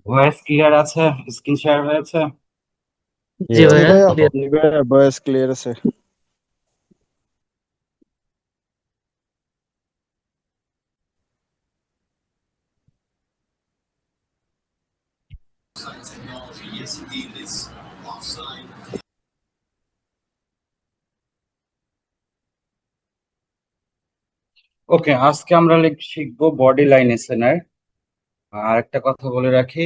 Voice clear আছে? Screen share হয়েছে? জি জি ভাইয়া ভাইয়া, ক্লিয়ার। জি ভাইয়া, ভয়েস ক্লিয়ার আছে। ওকে, আজকে আমরা শিখবো বডি লাইন এসএনআর। আর একটা কথা বলে রাখি,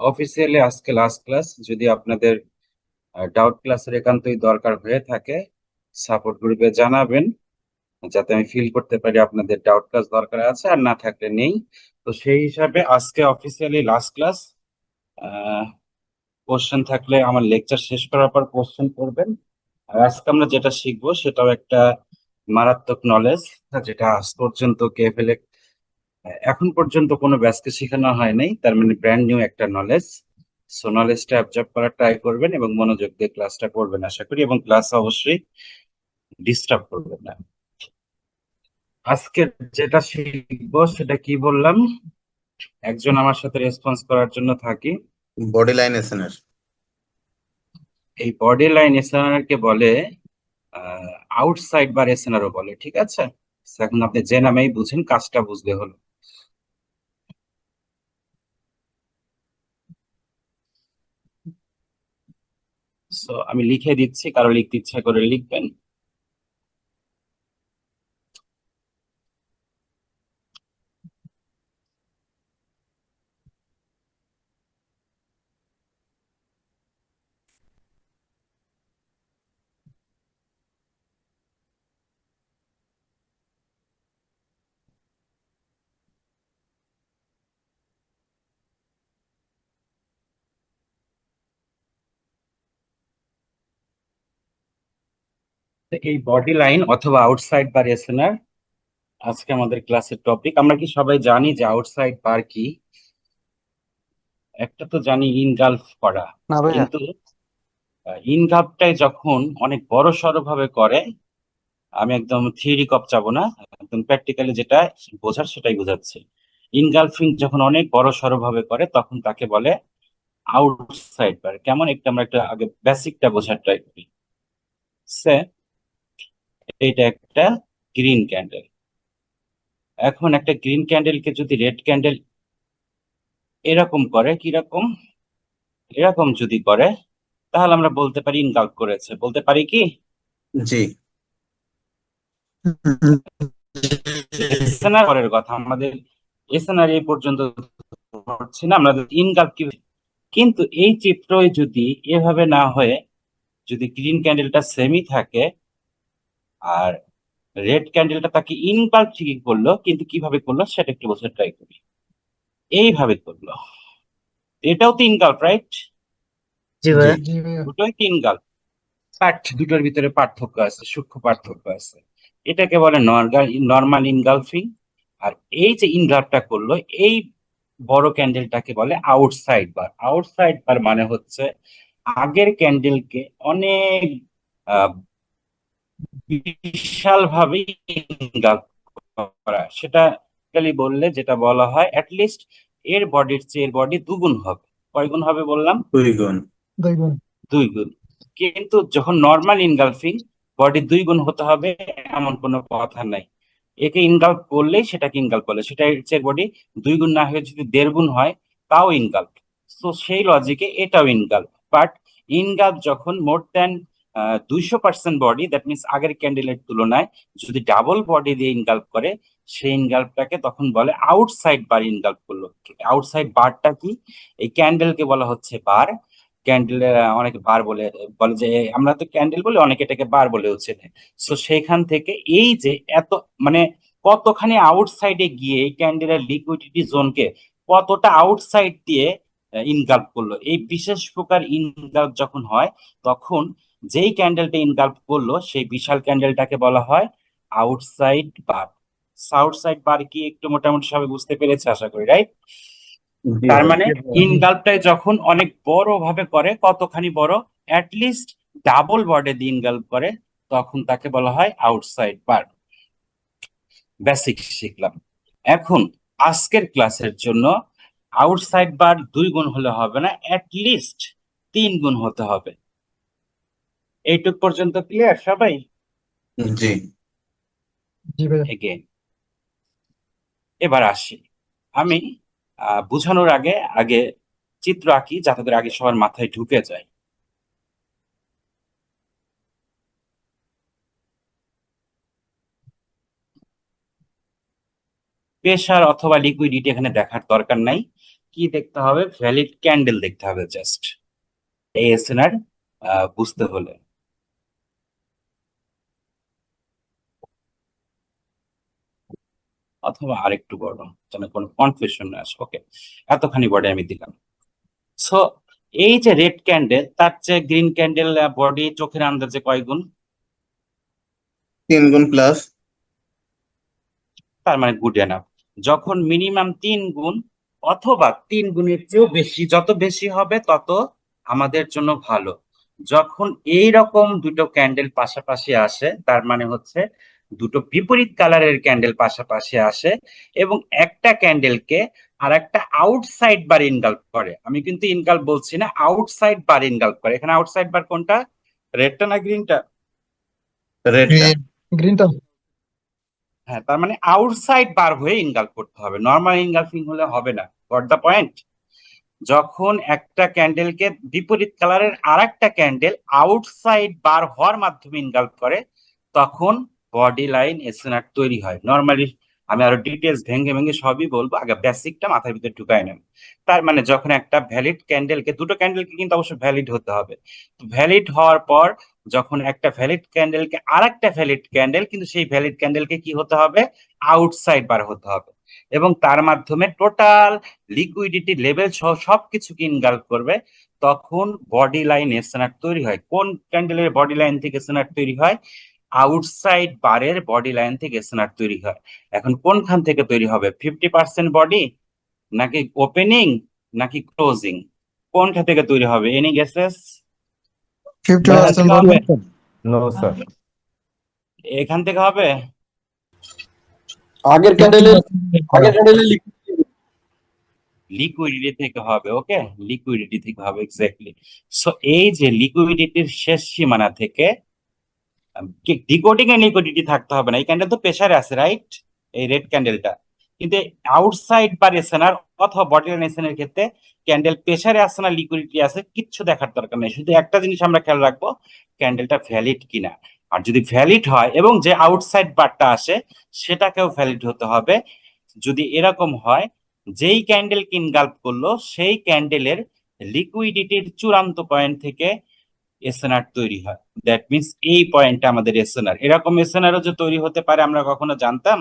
অফিসিয়ালি আজকে লাস্ট ক্লাস। যদি আপনাদের ডাউট ক্লাসের একান্তই দরকার হয়ে থাকে, সাপোর্ট গ্রুপে জানাবেন, যাতে আমি ফিল করতে পারি আপনাদের ডাউট ক্লাস দরকার আছে, আর না থাকলে নেই। তো সেই হিসাবে আজকে অফিসিয়ালি লাস্ট ক্লাস। কোশ্চেন থাকলে আমার লেকচার শেষ করার পর কোশ্চেন করবেন। আর আজকে আমরা যেটা শিখবো সেটাও একটা মারাত্মক নলেজ, যেটা আজ পর্যন্ত কেএফএল এখন পর্যন্ত কোনো ব্যাচকে শেখানো হয় নাই, তার মানে ব্র্যান্ড নিউ একটা নলেজ। সো নলেজটা অ্যাবজর্ব করার ট্রাই করবেন এবং মনোযোগ দিয়ে ক্লাসটা করবেন আশা করি, এবং ক্লাস অবশ্যই ডিস্টার্ব করবেন না। আজকে যেটা শিখবো সেটা কি বললাম? একজন আমার সাথে রেসপন্স করার জন্য থাকি। Body line SNR. এই বডি লাইন এসএনআর কে বলে আউটসাইড বার এসএনআরও বলে, ঠিক আছে? So এখন আপনি যে নামেই বুঝেন, কাজটা বুঝলে হলো। সো আমি লিখে দিচ্ছি, কারো লিখতে ইচ্ছা করে লিখবেন। তো এই বডি লাইন অথবা আউটসাইড বার এসএনআর আজকে আমাদের ক্লাসের টপিক। আমরা কি সবাই জানি যে আউটসাইড বার কি? একটা তো জানি ইনগালফ করা, না ভাইয়া। কিন্তু ইনগালফটাই যখন অনেক বড় সড়ো ভাবে করে, আমি একদম থিওরি কপচাবো না, একদম প্র্যাকটিক্যালি যেটা বোঝার সেটাই বোঝাচ্ছি। ইনগালফিং যখন অনেক বড় সড়ো ভাবে করে তখন তাকে বলে আউটসাইড বার। কেমন একটু আমরা একটা আগে বেসিকটা বোঝার ট্রাই করি। সে এইটা একটা গ্রিন ক্যান্ডেল। এখন একটা গ্রিন ক্যান্ডেলকে যদি রেড ক্যান্ডেল এরকম করে, কিরকম এরকম যদি করে, তাহলে আমরা বলতে পারি ইনগালফ করেছে। বলতে পারি কি? জি। এসএনআর পরের কথা, আমাদের এসএনআর এই পর্যন্ত হচ্ছে না, আমরা ইনগালফ কি। কিন্তু এই চিত্রই যদি এভাবে না হয়ে যদি গ্রিন ক্যান্ডেলটা সেমই থাকে আর রেড ক্যান্ডেলটা তাকে ইনগালফ ঠিকই করলো, কিন্তু কিভাবে করলো সেটা একটু বোঝার ট্রাই করি। এইভাবে করলো, এটাও তো ইনগালফ, রাইট? জি জি। ভাইয়া। দুটোই তো ইনগালফ, বাট দুটোর ভিতরে পার্থক্য আছে, সূক্ষ্ম পার্থক্য আছে। এটাকে বলে নর্মাল ইনগালফিং। আর এই যে ইনগালফটা করলো, এই বড় ক্যান্ডেলটাকে বলে আউটসাইড বার। আউটসাইড বার মানে হচ্ছে আগের ক্যান্ডেলকে অনেক বিশাল ভাবে ইনগালফ করা। সেটা খালি বললে যেটা বলা হয়, অ্যাটলিস্ট এর বডির চেয়ে এর বডি দুগুণ হবে। কয় গুণ হবে বললাম? 2 গুণ। দুই গুণ। কিন্তু যখন নর্মাল ইনগালফিং, বডি দুই গুণ হতে হবে এমন কোনো কথা নাই। একে ইনগালফ করলেই সেটাকে ইনগালফ বলে। সেটা হচ্ছে বডি দুই গুণ না হয়ে যদি দেড় গুণ হয়, তাও ইনগালফ। তো সেই লজিকে এটাও ইনগালফ। বাট ইনগালফ যখন more than 200% body, that means আগের ক্যান্ডেলের তুলনায় যদি ডাবল বডি দিয়ে ইনগালফ করে, সেই ইনগালফটাকে তখন বলে আউটসাইড বার ইনগালফ করলো। আউটসাইড বারটা কি? এই ক্যান্ডেলকে বলা হচ্ছে বার। ক্যান্ডেল অনেকে বার বলে, বলে যে আমরা তো ক্যান্ডেল বলে, অনেকে এটাকে বার বলেও চেনে। সো সেখান থেকে এই যে এত মানে কতখানি আউটসাইডে গিয়ে এই ক্যান্ডেলের লিকুইডিটি জোনকে কতটা আউটসাইড দিয়ে ইনগালফ করলো। এই বিশেষ প্রকার ইনগালফ যখন হয়, তখন যেই ক্যান্ডেলটা ইনগালফ করলো সেই বিশাল ক্যান্ডেলটাকে বলা হয় আউটসাইড বার। আউটসাইড বার কি একটু মোটামুটি সবাই বুঝতে পেরেছে আশা করি, রাইট? জি তার ভাই। মানে ইনগালফটাই যখন অনেক বড় ভাবে করে, কতখানি বড়? অ্যাটলিস্ট ডাবল বডি দিয়ে ইনগালফ করে, তখন তাকে বলা হয় আউটসাইড বার। বেসিক শিখলাম। এখন আজকের ক্লাসের জন্য আউটসাইড বার 2 গুণ হলে হবে না, লিস্ট 3 গুণ হতে হবে। এইটুক পর্যন্ত ক্লিয়ার সবাই? জি জি ভাইয়া। এগেন এবার আসি আমি বুঝানোর আগে আগে চিত্র আঁকি যাতে করে আগে সবার মাথায় ঢুকে যায়। প্রেসার অথবা লিকুইডিটি এখানে দেখার দরকার নাই, কি দেখতে হবে, ভ্যালিড ক্যান্ডেল দেখতে হবে জাস্ট এই এসএনআর বুঝতে হলে। অথবা আরেকটু বড়, যেন কোনো কনফিউশন না আসে। ওকে, এতখানি বডি আমি দিলাম। সো এই যে রেড ক্যান্ডেল, তার চেয়ে গ্রিন ক্যান্ডেল বডি চোখের আন্দাজে কয় গুণ? 3 গুণ প্লাস। তার মানে গুড এনাফ। যখন মিনিমাম 3 গুণ অথবা 3 গুণের চেয়েও বেশি, যত বেশি হবে তত আমাদের জন্য ভালো। যখন এই রকম দুটো ক্যান্ডেল পাশাপাশি আসে, তার মানে হচ্ছে দুটো বিপরীত কালারের ক্যান্ডেল পাশাপাশি আসে এবং একটা ক্যান্ডেলকে আর একটা আউটসাইড বার ইনগাল্প করে। আমি কিন্তু ইনগাল্প বলছি না, আউটসাইড বার ইনগাল্প করে। এখানে আউটসাইড বার কোনটা, রেডটা না গ্রিনটা? রেডটা। গ্রিনটা। হ্যাঁ, তার মানে আউটসাইড বার হয়ে ইনগাল্প করতে হবে, নর্মাল ইনগালফিং হলে হবে না। Got the point? যখন একটা ক্যান্ডেলকে বিপরীত কালারের আর একটা ক্যান্ডেল আউটসাইড বার হওয়ার মাধ্যমে ইনগাল্প করে, তখন বডি লাইন এসএনআর তৈরি হয়। নর্মালি আমি আরো ডিটেলস ভেঙে ভেঙে সবই বলবো, আগে বেসিকটা মাথার ভিতরে ঢুকাই নেন। তার মানে যখন একটা ভ্যালিড ক্যান্ডেলকে, দুটো ক্যান্ডেলকে কিন্তু অবশ্যই ভ্যালিড হতে হবে, ভ্যালিড হওয়ার পর যখন একটা ভ্যালিড ক্যান্ডেলকে আর একটা ভ্যালিড ক্যান্ডেল, কিন্তু সেই ভ্যালিড ক্যান্ডেলকে কি হতে হবে, আউটসাইড বার হতে হবে, এবং তার মাধ্যমে টোটাল লিকুইডিটি লেভেল সহ সবকিছুকে ইনগাল্প করবে, তখন বডি লাইন এসএনআর তৈরি হয়। কোন ক্যান্ডেলের বডি লাইন থেকে এসএনআর তৈরি হয়? আউটসাইড বারের বডি লাইন থেকে এসএনআর তৈরি হয়। এখন কোনখান থেকে তৈরি হবে, 50% বডি নাকি ওপেনিং নাকি ক্লোজিং, কোনটা থেকে তৈরি হবে? Any guesses? 50% হবে, নো স্যার। এখান থেকে হবে, আগের ক্যান্ডেলের লিকুইডিটি থেকে হবে। ওকে, লিকুইডিটি থেকে হবে, এক্স্যাক্টলি। সো এই যে লিকুইডিটির শেষ সীমানা থেকে ডিকোডিং এর লিকুইডিটি থাকতে হবে না। এই ক্যান্ডেল তো প্রেসারে আছে, রাইট? এই রেড ক্যান্ডেলটা কিন্তু আউটসাইড বা এসএনআর অথবা বডি লাইন এসএনআর ক্ষেত্রে ক্যান্ডেল প্রেসারে আছে না লিকুইডিটি আছে কিচ্ছু দেখার দরকার নেই, শুধু একটা জিনিস আমরা খেয়াল রাখবো, ক্যান্ডেলটা ভ্যালিড কিনা। আর যদি ভ্যালিড হয় এবং যে আউটসাইড বারটা আসে সেটাকেও ভ্যালিড হতে হবে। যদি এরকম হয়, যেই ক্যান্ডেল ইনগাল্প করলো সেই ক্যান্ডেলের লিকুইডিটির চূড়ান্ত পয়েন্ট থেকে এসএনআর তৈরি হয়, দ্যাট মিনস এই পয়েন্টটা আমাদের এসএনআর। এরকম এসএনআরও যে তৈরি হতে পারে আমরা কখনো জানতাম?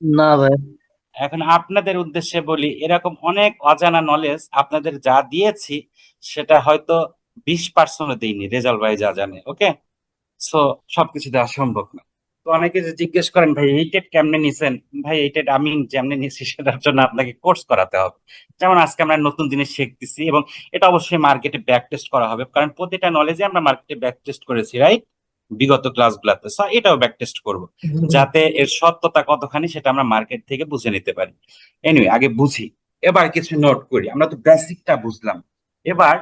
না ভাই। এখন আপনাদের উদ্দেশ্যে বলি, এরকম অনেক অজানা নলেজ আপনাদের যা দিয়েছি সেটা হয়তো 20% দিইনি রেজাল্ট ভাই যা জানে। ওকে, সো সবকিছু দেওয়া সম্ভব না। তো অনেকে যে জিজ্ঞেস করেন ভাই এই টেট কেমনে নিছেন, ভাই এই টেট আমি যেমনি নিছি সেটার জন্য আপনাকে কোর্স করাতে হবে। যেমন আজকে আমরা নতুন জিনিস শিখতেছি এবং এটা অবশ্যই মার্কেটে ব্যাক টেস্ট করা হবে, কারণ প্রতিটা নলেজে আমরা মার্কেটে ব্যাক টেস্ট করেছি, রাইট? বিগত ক্লাসগুলোতে। সো এটাও ব্যাক টেস্ট করবো যাতে এর সত্যতা কতখানি সেটা আমরা মার্কেট থেকে বুঝে নিতে পারি। এনিওয়ে, আগে বুঝি, এবার কিছু নোট করি। আমরা তো বেসিকটা বুঝলাম, এবার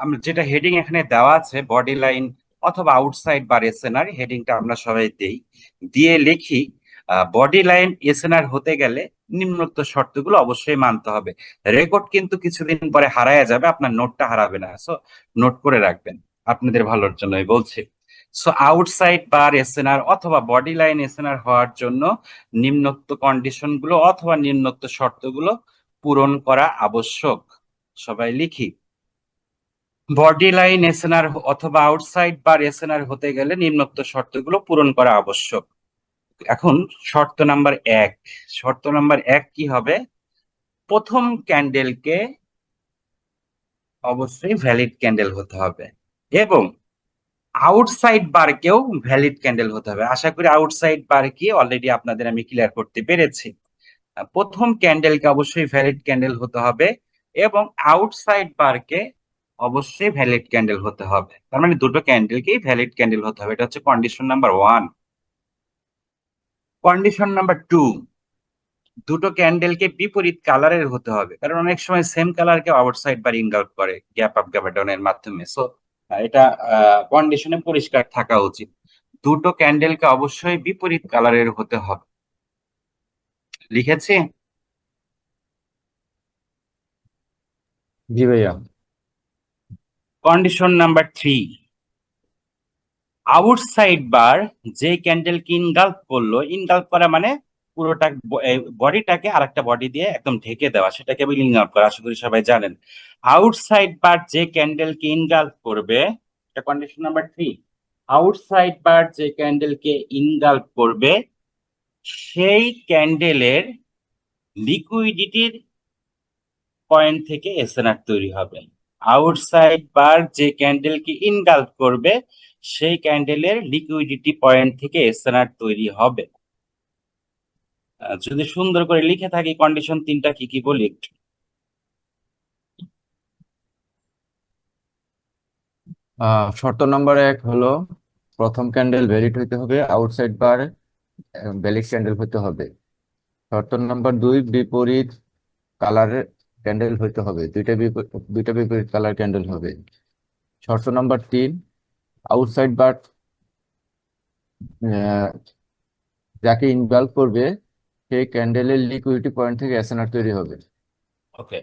আমরা যেটা হেডিং এখানে দেওয়া আছে, বডি লাইন অথবা আউটসাইড বা এসএনআর, হেডিংটা আমরা সবাই দেই, দিয়ে লিখি বডি লাইন এসএনআর হতে গেলে নিম্নোক্ত শর্তগুলো অবশ্যই মানতে হবে। রেকর্ড কিন্তু কিছুদিন পরে হারায় যাবে, আপনার নোটটা হারাবে না, সো নোট করে রাখবেন, আপনাদের ভালোর জন্যই বলছি। সো আউটসাইড বার এসএনআর অথবা বডি লাইন এসএনআর হওয়ার জন্য নিম্নোক্ত কন্ডিশন গুলো অথবা নিম্নোক্ত শর্তগুলো পূরণ করা আবশ্যক। সবাই লিখি, বডি লাইন এসএনআর অথবা আউটসাইড বার এসএনআর হতে গেলে নিম্নোক্ত শর্তগুলো পূরণ করা আবশ্যক। এখন শর্ত নাম্বার 1, শর্ত নাম্বার 1 কি হবে, প্রথম ক্যান্ডেলকে অবশ্যই ভ্যালিড ক্যান্ডেল হতে হবে এবং আউটসাইড বারকেও ভ্যালিড ক্যান্ডেল হতে হবে। আশা করি আউটসাইড বার কি অলরেডি আপনাদের আমি ক্লিয়ার করতে পেরেছি। প্রথম ক্যান্ডেলকে অবশ্যই ভ্যালিড ক্যান্ডেল হতে হবে এবং আউটসাইড বারকে অবশ্যই ভ্যালিড ক্যান্ডেল হতে হবে। তার মানে দুটো ক্যান্ডেলকেই ভ্যালিড ক্যান্ডেল হতে হবে, এটা হচ্ছে কন্ডিশন নাম্বার 1। কন্ডিশন নাম্বার 2, দুটো ক্যান্ডেলকে বিপরীত কালারের হতে হবে, কারণ অনেক সময় সেম কালারকে আউটসাইড বার ইনগাল্ফ করে গ্যাপ আপ গ্যাপ ডাউনের মাধ্যমে। সো এটা কন্ডিশনে পরিষ্কার থাকা উচিত, দুটো ক্যান্ডেলকে অবশ্যই বিপরীত কালারের হতে হবে। লিখেছি? জি ভাইয়া। কন্ডিশন নাম্বার 3, আউটসাইড বার যে ক্যান্ডেলকে ইনগাল্ফ করলো, ইনগাল্ফ করা মানে পুরোটা বডিটাকে আরেকটা বডি দিয়ে একদম ঢেকে দেওয়া, সেটাকে বলি ইনগাল্ফ করা, আশা করি সবাই জানেন। আউটসাইড বার যে ক্যান্ডেলকে ইনগাল্ফ করবে, এটা কন্ডিশন নাম্বার 3, আউটসাইড বার যে ক্যান্ডেলকে ইনগাল্ফ করবে সেই ক্যান্ডেলের লিকুইডিটির পয়েন্ট থেকে এসএনআর তৈরি হবে। আউটসাইড বার যে ক্যান্ডেলকে ইনগাল্ফ করবে সেই ক্যান্ডেলের লিকুইডিটি পয়েন্ট থেকে এসএনআর তৈরি হবে। যদি সুন্দর করে লিখে থাকি কন্ডিশন 3টা কি কি বলি একটু। শর্ত নম্বর 1 হলো প্রথম ক্যান্ডেল ভ্যালিড হইতে হবে, আউটসাইড বার ভ্যালিড ক্যান্ডেল হতে হবে। শর্ত নম্বর 2 বিপরীত কালারের ক্যান্ডেল হইতে হবে, দুইটা বিপরীত কালার ক্যান্ডেল হবে। শর্ত নম্বর 3 আউটসাইড বার যাকে ইনভলভ করবে সেই ক্যান্ডেলের লিকুইডিটি পয়েন্ট থেকে এসএনআর তৈরি হবে। ওকে,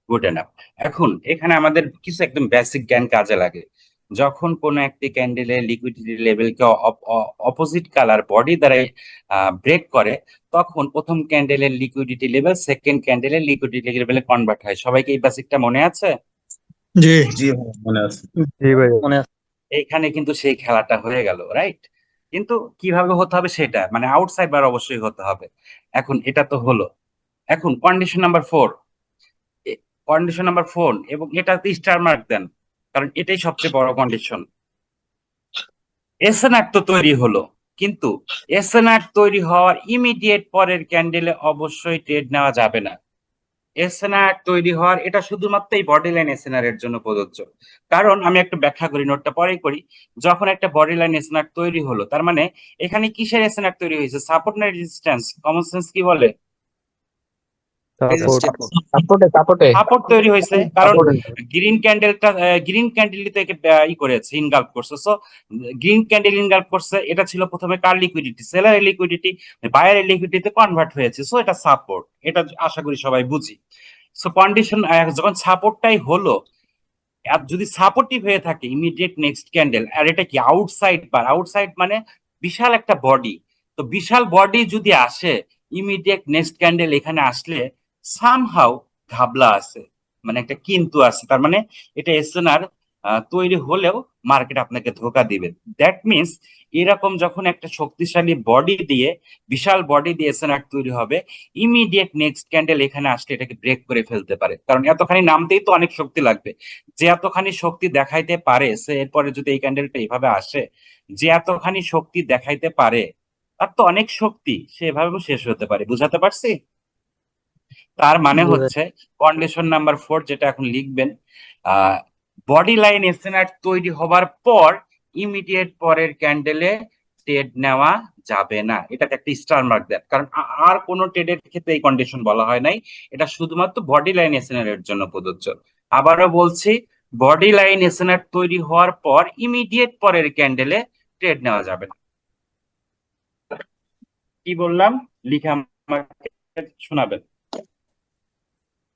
গুড এনাফ। এখন এখানে আমাদের কিছু একদম বেসিক জ্ঞান কাজে লাগে। যখন কোনো একটি ক্যান্ডেলের লিকুইডিটি লেভেলকে অপোজিট কালার বডি দ্বারা ব্রেক করে, তখন প্রথম ক্যান্ডেলের লিকুইডিটি লেভেল সেকেন্ড ক্যান্ডেলের লিকুইডিটি লেভেলে কনভার্ট হয়। সবাইকে এই বেসিকটা মনে আছে? জি জি ভাই মনে আছে। জি ভাই মনে আছে। এইখানে কিন্তু সেই খেলাটা হয়ে গেল, রাইট? কিন্তু কিভাবে হতে হবে সেটা, মানে আউটসাইড বার অবশ্যই হতে হবে। এখন এটা তো হলো। এখন কন্ডিশন নাম্বার 4, এবং এটাতে স্টার মার্ক দেন, কারণ এটাই সবচেয়ে বড় কন্ডিশন। এসএনআর তো তৈরি হলো, কিন্তু এসএনআর তৈরি হওয়ার ইমিডিয়েট পরের ক্যান্ডেলে অবশ্যই ট্রেড নেওয়া যাবে না। এসএনআর তৈরি হওয়ার, এটা শুধুমাত্র এই বডি লাইন এসএনআর এর জন্য প্রযোজ্য। কারণ আমি একটু ব্যাখ্যা করি, নোটটা পরেই করি। যখন একটা বডি লাইন এসএনআর তৈরি হলো, তার মানে এখানে কিসের এসএনআর তৈরি হয়েছে? সাপোর্ট না রেজিস্ট্যান্স? কমন সেন্স কি বলে? সাপোর্ট তৈরি হয়েছে, কারণ গ্রিন ক্যান্ডেল থেকে করেছে, ইনগাল্ফ করছে। সো গ্রিন ক্যান্ডেল ইনগাল্ফ করছে, এটা ছিল প্রথমে কার লিকুইডিটি? সেলারের লিকুইডিটি, বায়ারের লিকুইডিটিতে কনভার্ট হয়েছে। সো এটা সাপোর্ট, এটা আশা করি সবাই বুঝি। সো কন্ডিশন যখন সাপোর্টটাই হলো, আর যদি সাপোর্টিভ হয়ে থাকে ইমিডিয়েট নেক্সট ক্যান্ডেল, আর এটা কি আউটসাইড বার, আউটসাইড মানে বিশাল একটা বডি, তো বিশাল বডি যদি আসে, ইমিডিয়েট নেক্সট ক্যান্ডেল এখানে আসলে সামহাউ ঘাবলা আছে, মানে একটা কিন্তু আছে, তার মানে এটা এসএনআর তৈরি হলেও মার্কেট আপনাকে ধোকা দিবে। দ্যাট মিনস এরকম যখন একটা শক্তিশালী বডি দিয়ে, বিশাল বডি দিয়ে এসএনআর তৈরি হবে, ইমিডিয়েট নেক্সট ক্যান্ডেল এখানে আসলে এটাকে ব্রেক করে ফেলতে পারে, কারণ এতখানি নামতেই তো অনেক শক্তি লাগবে। যে এতখানি শক্তি দেখাইতে পারে, সে এরপরে যদি এই ক্যান্ডেলটা এইভাবে আসে, যে এতখানি শক্তি দেখাইতে পারে তার তো অনেক শক্তি, সে এভাবেও শেষ হতে পারে। বুঝাতে পারছি? তার মানে হচ্ছে কন্ডিশন নাম্বার 4 যেটা এখন লিখবেন, বডি লাইন এসএনআর তৈরি হবার পর ইমিডিয়েট পরের ক্যান্ডেলে ট্রেড নেওয়া যাবে না। এটাকে একটা স্টার মার্ক দেন, কারণ আর কোন ট্রেডের ক্ষেত্রে এই কন্ডিশন বলা হয় নাই, এটা শুধুমাত্র বডি লাইন এসএনআর এর জন্য প্রযোজ্য। আবারও বলছি, বডি লাইন এসএনআর তৈরি হওয়ার পর ইমিডিয়েট পরের ক্যান্ডেলে ট্রেড নেওয়া যাবে না। কি বললাম লিখে আমাকে শোনাবেন।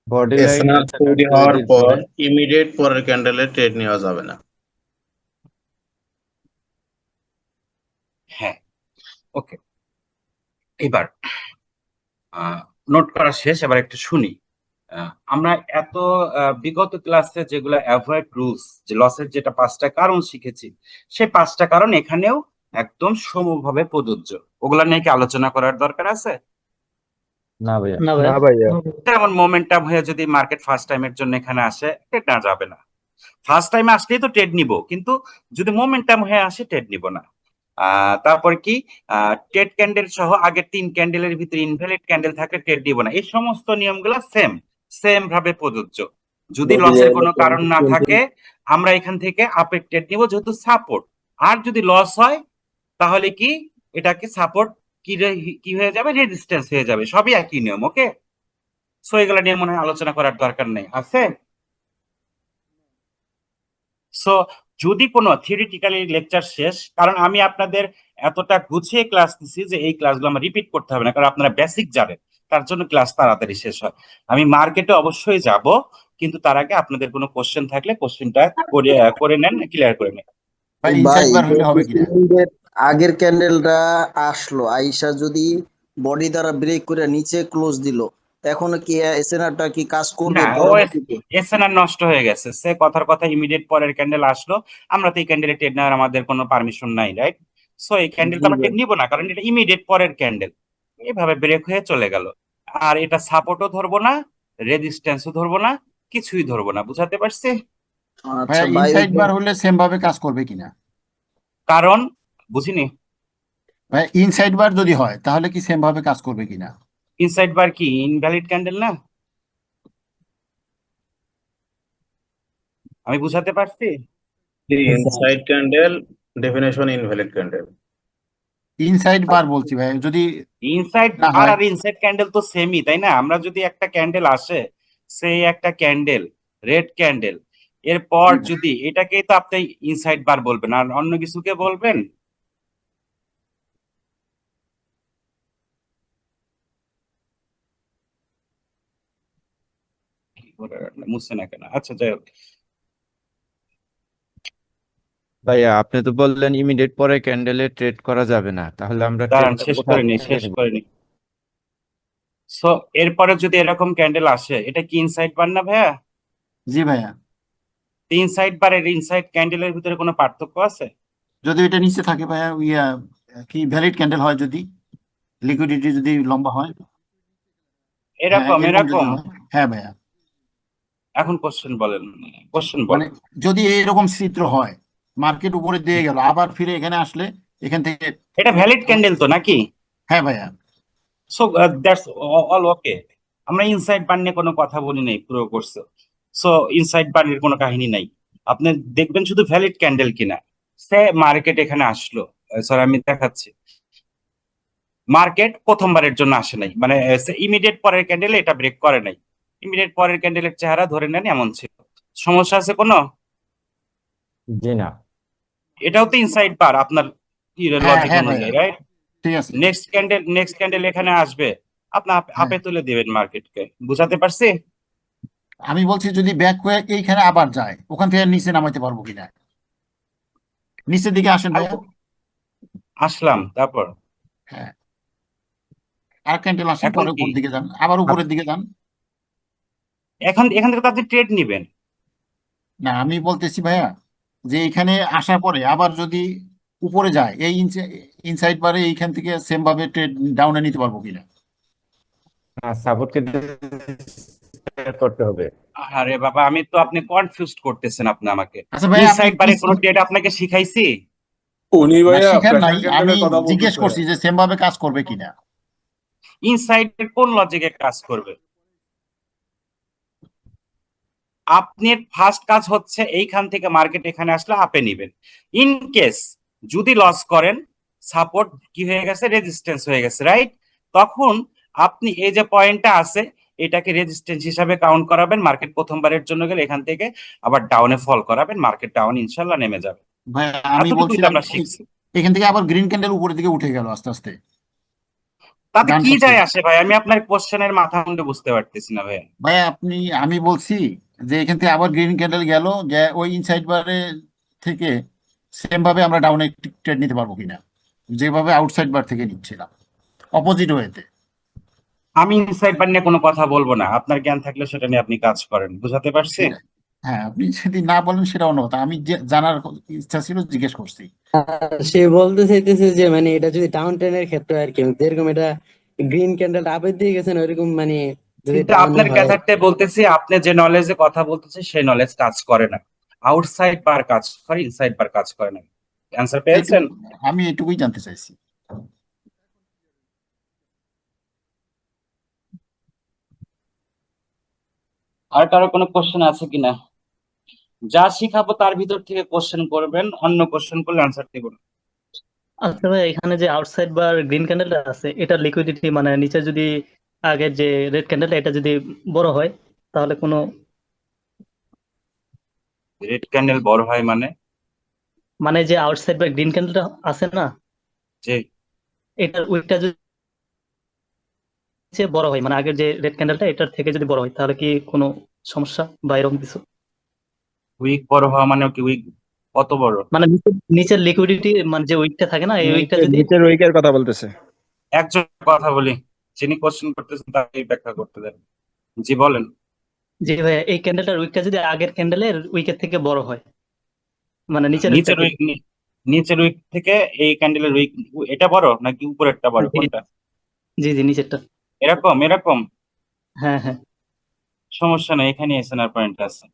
বডি লাইন এসএনআর তৈরি হওয়ার পর ইমিডিয়েট পরের ক্যান্ডেলে ট্রেড নেওয়া যাবে না। হ্যাঁ, ওকে। এবার নোট করা শেষ, এবার একটু শুনি। আমরা এত বিগত ক্লাসে যেগুলো অ্যাভয়েড রুলস, যে লসের যেটা 5টা কারণ শিখেছি, সেই 5টা কারণ এখানেও একদম সমভাবে প্রযোজ্য। ওগুলা নিয়ে কি আলোচনা করার দরকার আছে? না ভাইয়া। না ভাইয়া। যেমন মোমেন্টাম হয়ে যদি মার্কেট ফার্স্ট টাইমের জন্য এখানে আসে, ট্রেড নেওয়া যাবে না। ফার্স্ট টাইমে আসলেই তো ট্রেড নিব, কিন্তু যদি মোমেন্টাম হয়ে আসে ট্রেড নিব না। তারপর কি, ট্রেড ক্যান্ডেল সহ আগের 3 ক্যান্ডেলের ভিতরে ইনভ্যালিড ক্যান্ডেল থাকলে ট্রেড দিব না। এই সমস্ত নিয়মগুলো সেম ভাবে প্রযোজ্য। যদি লসের কোনো কারণ না থাকে, আমরা এখান থেকে আপের ট্রেড নিব, যেহেতু সাপোর্ট। আর যদি লস হয় তাহলে কি, এটাকে সাপোর্ট কি হয়ে যাবে, রেজিস্ট্যান্স হয়ে যাবে, সবই একই নিয়ম। ওকে, সো এগুলা নিয়ে মনে হয় আলোচনা করার দরকার নেই, আছে? সো যদি কোনো থিওরিটিক্যালি লেকচার শেষ, কারণ আমি আপনাদের এতটা গুছিয়ে ক্লাস দিছি যে এই ক্লাসগুলো আমার রিপিট করতে হবে না, কারণ আপনারা বেসিক জানেন, তার জন্য ক্লাস তাড়াতাড়ি শেষ হয়। আমি মার্কেটে অবশ্যই যাব, কিন্তু তার আগে আপনাদের কোনো কোশ্চেন থাকলে কোশ্চেনটা করে করে নেন, ক্লিয়ার করে নেন। ভাই ভাই ইনসাইড বার হলে হবে কিনা? আগের ক্যান্ডেলটা আসলো আইসা যদি বডি দ্বারা ব্রেক করে নিচে ক্লোজ দিল, এখন কি এসএনআরটা কি কাজ করবে না, ও পরবর্তীতে? এসএনআর নষ্ট হয়ে গেছে, সে কথার কথা ইমিডিয়েট পরের ক্যান্ডেল আসলো, আমরা তো এই ক্যান্ডেলে ট্রেড নেওয়ার আমাদের কোনো পারমিশন নাই, রাইট? সো এই ক্যান্ডেল তো জি আমরা ভাই। ট্রেড নিব না, কারণ এটা ইমিডিয়েট পরের ক্যান্ডেল, এভাবে ব্রেক হয়ে চলে গেল। আর এটা সাপোর্টও ধরবো না, রেজিস্ট্যান্সও ধরবো না, কিছুই ধরবো না, বুঝাতে পারছি? আচ্ছা ভাইয়া ভাই, ইনসাইড বার হলে সেম ভাবে কাজ করবে কিনা? কারণ বুঝিনি। ভাই ইনসাইড বার যদি হয় তাহলে কি সেম ভাবে কাজ করবে কিনা? ইনসাইড বার কি ইনভ্যালিড ক্যান্ডেল না? আমি বুঝাতে পারছি? The inside candle definition invalid candle. Inside বার বলছি ভাই, যদি ইনসাইড না বার হয়। আর ইনসাইড ক্যান্ডেল তো সেমই, তাই না? আমরা যদি একটা ক্যান্ডেল আসে, সেই একটা ক্যান্ডেল, রেড ক্যান্ডেল, এরপর যদি এটাকেই তো আপনি ইনসাইড বার বলবেন, আর অন্য কিছুকে বলবেন? মুছছে না কেন? আচ্ছা, যাই হোক। ভাইয়া আপনি তো বললেন ইমিডিয়েট পরে ক্যান্ডেলে ট্রেড করা যাবে না, তাহলে আমরা দাঁড়ান, ট্রেডটা শেষ কোথা করে নি, থেকে শেষ নিব? করে নি। সো এরপরে যদি এরকম ক্যান্ডেল আসে, এটা কি ইনসাইড বার না ভাইয়া? জি ভাইয়া, ইনসাইড বার এর ইনসাইড ক্যান্ডেলের ভিতরে কোনো পার্থক্য আছে? যদি এটা নিচে থাকে ভাইয়া, কি ভ্যালিড ক্যান্ডেল হয়, যদি লিকুইডিটি যদি লম্বা হয়। হ্যাঁ এরকম এরকম যদি এরকম হয়, হ্যাঁ ভাইয়া। এখন কোশ্চেন বলেন, কোশ্চেন মানে বলেন। যদি এরকম চিত্র হয়, মার্কেট উপরে দিয়ে গেল, আবার ফিরে এখানে আসলে এখান থেকে। এটা ভ্যালিড ক্যান্ডেল তো নাকি? হ্যাঁ ভাইয়া। সো দ্যাটস অল ওকে। আমরা ইনসাইড বার নিয়ে কোনো কথা বলি নাই পুরো কোর্সে। সো ইনসাইড বারের কোনো কাহিনী নাই, আপনি দেখবেন শুধু ভ্যালিড ক্যান্ডেল কিনা। সে মার্কেট এখানে আসলো, স্যার আমি দেখাচ্ছি, মার্কেট প্রথমবারের জন্য আসে নাই, মানে ইমিডিয়েট পরের ক্যান্ডেলে এটা ব্রেক করে নাই, ইমিডিয়েট পরের ক্যান্ডেলের চেহারা ধরে নেন এমন ছিল। সমস্যা আছে কোনো? জি না। এটাও তো ইনসাইড বার আপনার হ্যাঁ লজিক হ্যাঁ ভাইয়া, অনুযায়ী, রাইট? ঠিক আছে। নেক্সট ক্যান্ডেল এখানে আসবে, আপনি হ্যাঁ আপে তুলে দিবেন মার্কেটকে, বুঝাতে পারছি? আমি বলছি যদি ব্যাক হয়ে এইখানে আবার যায়, ওখান থেকে নিচে নামাইতে পারবো কিনা? নিচের দিকে আসেন ভাইয়া। আসলাম, তারপর হ্যাঁ, আর ক্যান্ডেল আসেন, এখন পরে কি? উপর দিকে যান, আবার উপরের দিকে যান। এখন এখান থেকে তো আপনি ট্রেড নিবেন। না আমি বলতেছি ভাইয়া, যে এখানে আসার পরে আবার যদি উপরে যায়, এই ইনসাইড বারে এইখান থেকে সেম ভাবে ট্রেড ডাউনে নিতে পারবো কিনা? সাপোর্টকে করতে হবে। আরে বাবা, আমি তো, আপনি কনফিউজ করতেছেন আপনি আমাকে। আচ্ছা ভাইয়া, আপনি ইনসাইড বারে কোনো ট্রেড আপনাকে শিখাইছি? উনি না ভাইয়া শিখার নাই, প্রেসার আমি ক্যান্ডেলের কথা জিজ্ঞেস বলতেছে। করছি যে সেম ভাবে কাজ করবে কিনা। ইনসাইডের কোন লজিকে কাজ করবে? আপনার ফার্স্ট কাজ হচ্ছে এইখান থেকে মার্কেট এখানে আসলে আপে নিবেন। ইন কেস যদি লস করেন, সাপোর্ট কি হয়ে গেছে, রেজিস্ট্যান্স হয়ে গেছে, রাইট? তখন আপনি এই যে পয়েন্টটা আছে, এটাকে রেজিস্ট্যান্স হিসাবে কাউন্ট করাবেন, মার্কেট প্রথমবারের জন্য গেলে এখান থেকে আবার ডাউনে ফল করাবেন, মার্কেট ডাউন ইনশাল্লাহ নেমে যাবে। ভাইয়া আমি এতটুকুই তো বলছিলাম আমরা শিখছি। এখান থেকে আবার গ্রিন ক্যান্ডেল উপরের দিকে উঠে গেল আস্তে আস্তে, তাতে ডান কি সাইড যায় থেকে। আসে ভাই? আমি আপনার কোশ্চেনের মাথা মুন্ডে বুঝতে পারতেছি না ভাই। ভাইয়া আমি বলছি যে এখান থেকে আবার গ্রিন ক্যান্ডেল গেল, যে ওই ইনসাইড বারে থেকে সেম ভাবে আমরা ডাউনে ট্রেড নিতে পারবো কিনা, যেভাবে আউটসাইড বার থেকে নিচ্ছিলাম, অপোজিট ওয়েতে। আমি ইনসাইড বার নিয়ে কোনো কথা বলবো না, আপনার জ্ঞান থাকলে সেটা নিয়ে আপনি কাজ করেন, বুঝাতে পারছি? সেটা, হ্যাঁ আপনি যদি না বলেন সেটা অন্য কথা, আমি যে জানার ইচ্ছা ছিল জিজ্ঞেস করছি। সে বলতে চাইতেছে যে মানে এটা যদি ডাউন ট্রেনের ক্ষেত্রে আর কি, যেরকম এটা গ্রিন ক্যান্ডেল আপের দিয়ে গেছেন ওইরকম, মানে যদি কিন্তু ডাউনে আপনার হয়। ক্যাথারতে বলতেছি, আপনি যে নলেজে কথা বলতেছে সেই নলেজ কাজ করে না। আউটসাইড বার কাজ করে, ইনসাইড বার কাজ করে না। অ্যান্সার পেয়েছেন? এইটুকু, আমি এটুকুই জানতে চাইছি। আর কারো কোনো কোশ্চেন আছে কিনা? যা শিখাবো তার ভিতর থেকে কোশ্চেন করবেন, অন্য কোশ্চেন করলে অ্যান্সার দেব না। আচ্ছা ভাই, এখানে যে আউটসাইড বার গ্রিন ক্যান্ডেলটা আছে, এটা লিকুইডিটি মানে নিচে যদি আগের যে রেড ক্যান্ডেলটা এটা যদি বড় হয়, তাহলে কোনো রেড ক্যান্ডেল বড় হয় মানে যে আউটসাইড বার গ্রিন ক্যান্ডেলটা আছে না, যে এটার উইকটা যদি নিচে বড় হয়, মানে আগের যে রেড ক্যান্ডেলটা এটার থেকে যদি বড় হয়, তাহলে কি কোনো সমস্যা বা এরকম কিছু? উইক বড় হওয়া মানে কি উইক কত বড়? মানে নিচের লিকুইডিটি মানে যে উইকটা থাকে না, এই উইকটা যদি নিচের উইকের কথা বলতেছে। একজন কথা বলি, যিনি কোশ্চেন করতেছেন তাকেই ব্যাখ্যা করতে দেন। জি বলেন। যে ভাই এই ক্যান্ডেলটার উইকটা যদি আগের ক্যান্ডেলের উইকের থেকে বড় হয়, মানে নিচের উইকটা নিচের উইক নিচের উইক থেকে এই ক্যান্ডেলের উইক এটা বড় নাকি উপরেরটা বড়, জি কোনটা? জি জি, নিচেরটা। এরকম এরকম হ্যাঁ হ্যাঁ। সমস্যা নেই, এখানে এসএনআর পয়েন্ট আছে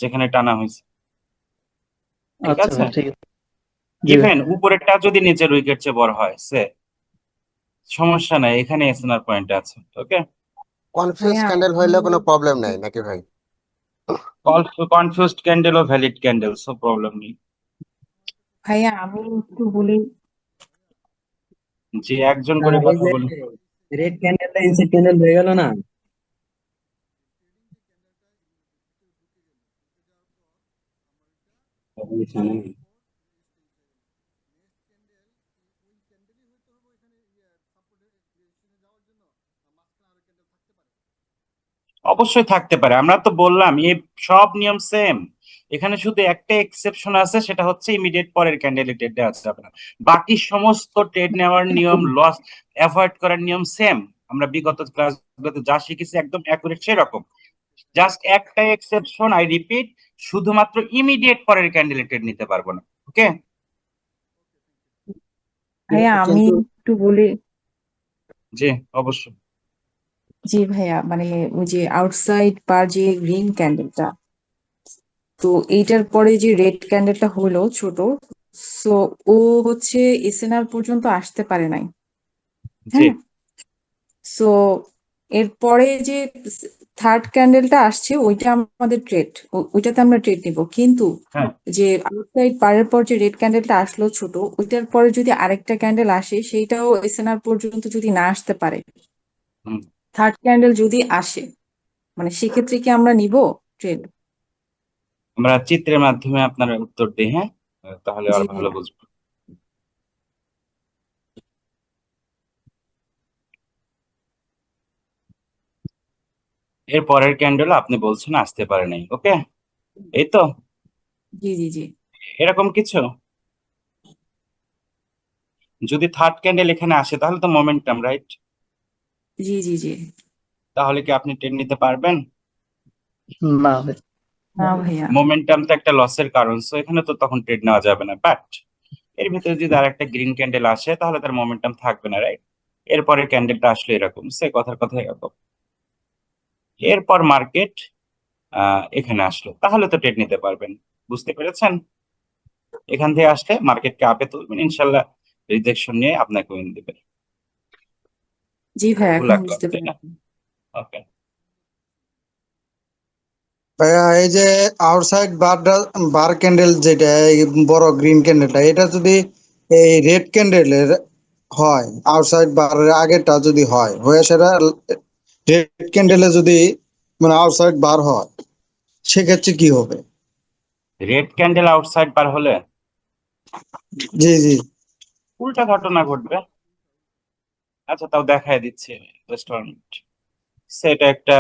যেখানে টানা হয়েছে, ঠিক আচ্ছা আছে। ভাই, ঠিক আছে। জি ভাই। ইভেন উপরেরটা যদি নিচের উইকেট চেয়ে বড় হয় সে সমস্যা নাই, এখানে এসএনআর পয়েন্ট আছে। ওকে, কনফিউজ ক্যান্ডেল হইলে কোনো প্রবলেম নাই নাকি ভাই? কনফিউজড ক্যান্ডেল ও ভ্যালিড ক্যান্ডেল, সো প্রবলেম নেই। ভাইয়া আমি একটু বলি। যে একজন করে এই কথা যে বলি। রেড ক্যান্ডেলটা ইনসাইড ক্যান্ডেল হয়ে গেল না? অবশ্যই থাকতে পারে, আমরা তো বললাম এই সব নিয়ম সেম। এখানে শুধু একটা এক্সেপশন আছে, সেটা হচ্ছে ইমিডিয়েট পরের ক্যান্ডেলে ট্রেড দেওয়া যাবে না। বাকি সমস্ত ট্রেড নেওয়ার নিয়ম, লস অ্যাভয়েড করার নিয়ম সেম। আমরা বিগত ক্লাসগুলোতে যা শিখেছি একদম অ্যাকুরেট সেরকম। জাস্ট একটা এক্সেপশন, আই রিপিট, শুধুমাত্র ইমিডিয়েট পরের ক্যান্ডেলে ট্রেড নিতে পারবো না। ওকে, ভাইয়া আমি কিন্তু একটু বলি। জি অবশ্যই। জি ভাইয়া, মানে ওই যে আউটসাইড বার যে গ্রিন ক্যান্ডেলটা, তো এইটার পরে যে রেড ক্যান্ডেলটা হলো ছোট, সো ও হচ্ছে এসএনআর পর্যন্ত আসতে পারে নাই। জি হ্যাঁ, সো এরপরে যে থার্ড ক্যান্ডেলটা আসছে ওইটা আমাদের ট্রেড, ওইটাতে আমরা ট্রেড নিব। কিন্তু হ্যাঁ, যে আউটসাইড বারের পর যে রেড ক্যান্ডেলটা আসলো ছোট, ওইটার পরে যদি আরেকটা ক্যান্ডেল আসে, সেইটাও এসএনআর পর্যন্ত যদি না আসতে পারে, হুম। থার্ড ক্যান্ডেল যদি আসে, মানে সেক্ষেত্রে কি আমরা নিব ট্রেড? আমরা চিত্রের মাধ্যমে আপনার উত্তর দিই, হ্যাঁ, তাহলে আর জি ভালো ভাইয়া। বুঝবো। এর পরের ক্যান্ডেল আপনি বলছেন আসতে পারে নাই, ওকে, এই তো জি জি জি এরকম কিছু। যদি থার্ড ক্যান্ডেল এখানে আসে তাহলে তো মোমেন্টাম, রাইট? জি জি জি। তাহলে কি আপনি ট্রেড নিতে পারবেন? না ভাই। না ভাইয়া। মোমেন্টাম তো একটা লসের কারণ, সো এখানে তো তখন ট্রেড নেওয়া যাবে না। বাট এর ভিতরে যদি আর একটা গ্রিন ক্যান্ডেল আসে তাহলে তার মোমেন্টাম থাকবে না, রাইট? এরপরে ক্যান্ডেলটা আসলে এরকম, সে কথার কথা এরকম। এরপর মার্কেট এখানে আসলো, তাহলে তো ট্রেড নিতে পারবেন। বুঝতে পেরেছেন? এখান থেকে আসলে মার্কেটকে আপে তুলবেন, ইনশাল্লাহ রিজেকশন নিয়ে আপনাকে উইন দেবে। জি ভাইয়া, এখন গুলাক বুঝতে তাই না? পেরেছি। ওকে, ভাইয়া এই যে আউটসাইড বার ক্যান্ডেল যেটা এই বড় গ্রিন ক্যান্ডেলটা, এটা যদি এই রেড ক্যান্ডেলের হয়, আউটসাইড বারের আগেরটা যদি হয়, হয়ে সেটা রেড ক্যান্ডেলে যদি মানে আউটসাইড বার হয়, সেক্ষেত্রে কি হবে? রেড ক্যান্ডেল আউটসাইড বার হলে জি জি। উল্টা ঘটনা ঘটবে। আচ্ছা, তাও দেখায় দিচ্ছি রেস্টুরেন্ট। সেটা একটা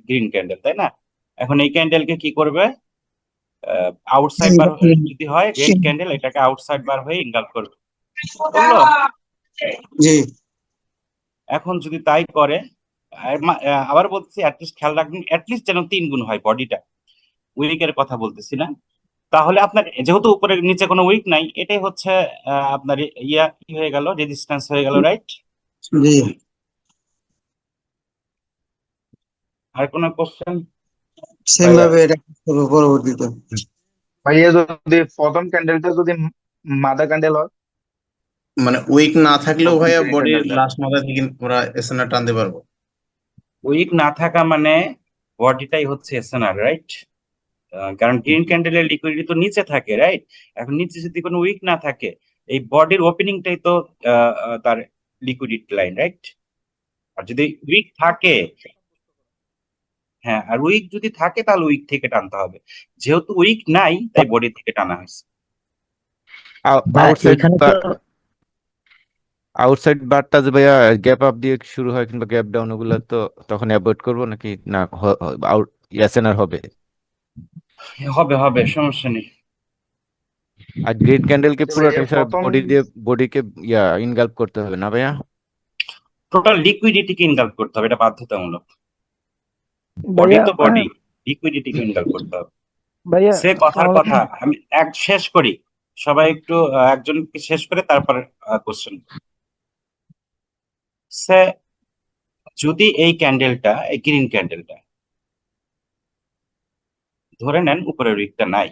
গ্রিন ক্যান্ডেল, তাই না? এখন এই ক্যান্ডেলকে কি করবে? আউটসাইড বার যদি হয় রেড ক্যান্ডেল, এটাকে আউটসাইড বার হয়ে ইনগালফ করবে, করলো? জি এখন যদি তাই করে, আবার বলছি, অ্যাটলিস্ট খেয়াল রাখবেন, অ্যাটলিস্ট যেন 3 গুণ হয় বডিটা, উইকের কথা বলতেছি না। তাহলে আপনার যেহেতু উপরে নিচে কোনো উইক নাই, এটাই হচ্ছে আপনার কি হয়ে গেল, রেজিস্ট্যান্স হয়ে গেল, রাইট? জি। আর কোনো কোশ্চেন? সেম ভাবে এটা করবো পরবর্তীতে। ভাইয়া যদি প্রথম ক্যান্ডেলটা যদি মাদা ক্যান্ডেল হয়, মানে উইক না থাকলেও প্রথম ভাইয়া গ্রিন বডির ক্যান্ডেলটা, লাস্ট মাথা থেকে আমরা এসএনআর টানতে পারবো। উইক না থাকা মানে বডিটাই হচ্ছে এসএনআর, রাইট? কারণ গ্রিন ক্যান্ডেলের লিকুইডিটি তো নিচে থাকে, রাইট? এখন নিচে যদি কোনো উইক না থাকে, এই বডির ওপেনিংটাই তো তার লিকুইডিটি লাইন, রাইট? আর যদি উইক থাকে, হ্যাঁ, আর উইক যদি থাকে তাহলে উইক থেকে টানতে হবে। যেহেতু উইক নাই তাই বডি থেকে টানা হয়েছে। ভাইয়া আউটসাইড এখানে তো আউটসাইড বারটা যে ভাইয়া গ্যাপ আপ দিয়ে শুরু হয় কিংবা গ্যাপ ডাউন, ওগুলো তো তখন অ্যাভয়েড করবো নাকি না? আউট এসএনআর হবে। হবে হবে, সমস্যা নেই। আর গ্রিন ক্যান্ডেলকে যে পুরোটা ভাইয়া প্রথম বডি দিয়ে বডিকে ইনগালফ করতে হবে না ভাইয়া? টোটাল লিকুইডিটিকে ইনগালফ করতে হবে, এটা বাধ্যতামূলক। বডি ভাইয়া তো বডি, লিকুইডিটিকে ইনগালফ করতে হবে। ভাইয়া সে কথার আসসালামু কথা, আলাইকুম। আমি শেষ করি, সবাই একটু একজনকে শেষ করে তারপর কোশ্চেন। সে যদি এই ক্যান্ডেলটা, এই গ্রিন ক্যান্ডেলটা ধরে নেন উপরের উইকটা নাই,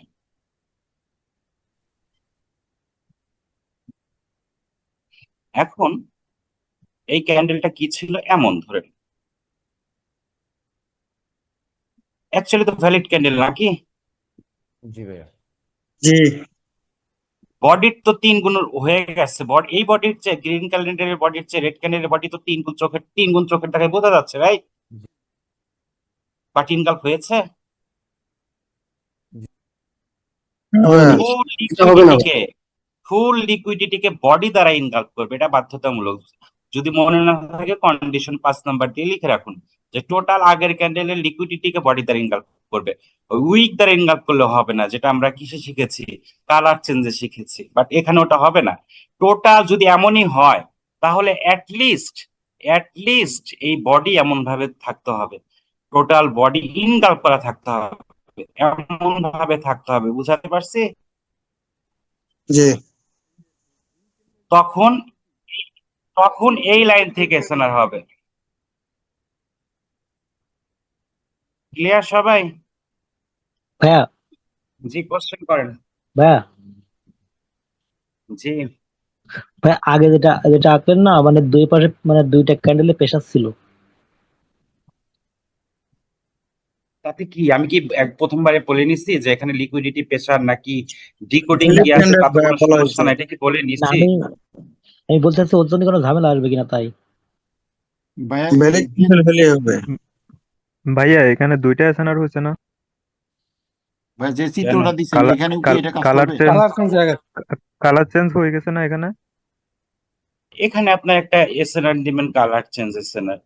এখন এই ক্যান্ডেলটা কি ছিল এমন ধরে, অ্যাকচুয়ালি তো ভ্যালিড ক্যান্ডেল নাকি? জি ভাইয়া। জি বডির তো 3 গুণ হয়ে গেছে। এই বডির চেয়ে গ্রিন ক্যান্ডেলের বডির চেয়ে রেড ক্যান্ডেলের বডি তো 3 গুণ চোখের দেখায় বোঝা যাচ্ছে, রাইট? বাট ইনগালফ হয়েছে। হ্যাঁ ফুল এটা হবে না। লিকুইডিটিকে, ফুল লিকুইডিটিকে বডি দ্বারা ইনগালফ করবে, এটা বাধ্যতামূলক। যদি মনে না থাকে কন্ডিশন 5 নাম্বার দিয়ে লিখে রাখুন যে টোটাল আগের ক্যান্ডেলের লিকুইডিটিকে বডি দ্বারা ইনগালফ করবে। উইক দ্বারা ইনগালফ করলে হবে না, যেটা আমরা কিসে শিখেছি, কালার চেঞ্জে শিখেছি। বাট এখানে ওটা হবে না। টোটাল যদি এমনই হয় তাহলে অ্যাটলিস্ট এই বডি এমন ভাবে থাকতে হবে, টোটাল বডি ইনগালফ করা থাকতে হবে, এমন ভাবে থাকতে হবে। বুঝাতে পারছি? জি তখন তখন এই লাইন থেকে এসএনআর হবে। ক্লিয়ার সবাই? ভাইয়া জি, কোশ্চেন করেন। ভাইয়া জি, ভাইয়া আগে যেটা যেটা আঁকলেন না, মানে দুই পাশে মানে দুইটা ক্যান্ডেলে প্রেসার ছিল। তাতে কি আমি কি প্রথমবারে বলে নিছি যে এখানে লিকুইডিটি প্রেসার নাকি ডিকোডিং কি ভ্যালিড আছে, ক্যান্ডেল তাতে কোনো বলা সমস্যা হয়েছে। না, এটা কি বলে না নিছি? আমি বলতে চাচ্ছি ওর জন্য কোনো ঝামেলা আসবে কিনা তাই। ভাইয়া ভ্যালিড ক্যান্ডেল হলে হবে। ভাইয়া এখানে দুইটা এসএনআর হয়েছে না? ভাই যে কেন? চিত্রটা দিচ্ছেন কালার এখানেও কি এটা কাজ কালার করবে? চেঞ্জ কালার চেঞ্জ হয়ে গেছে। কালার চেঞ্জ হয়ে গেছে না এখানে? এখানে আপনার একটা এসএনআর দিবেন, কালার চেঞ্জ এসএনআর,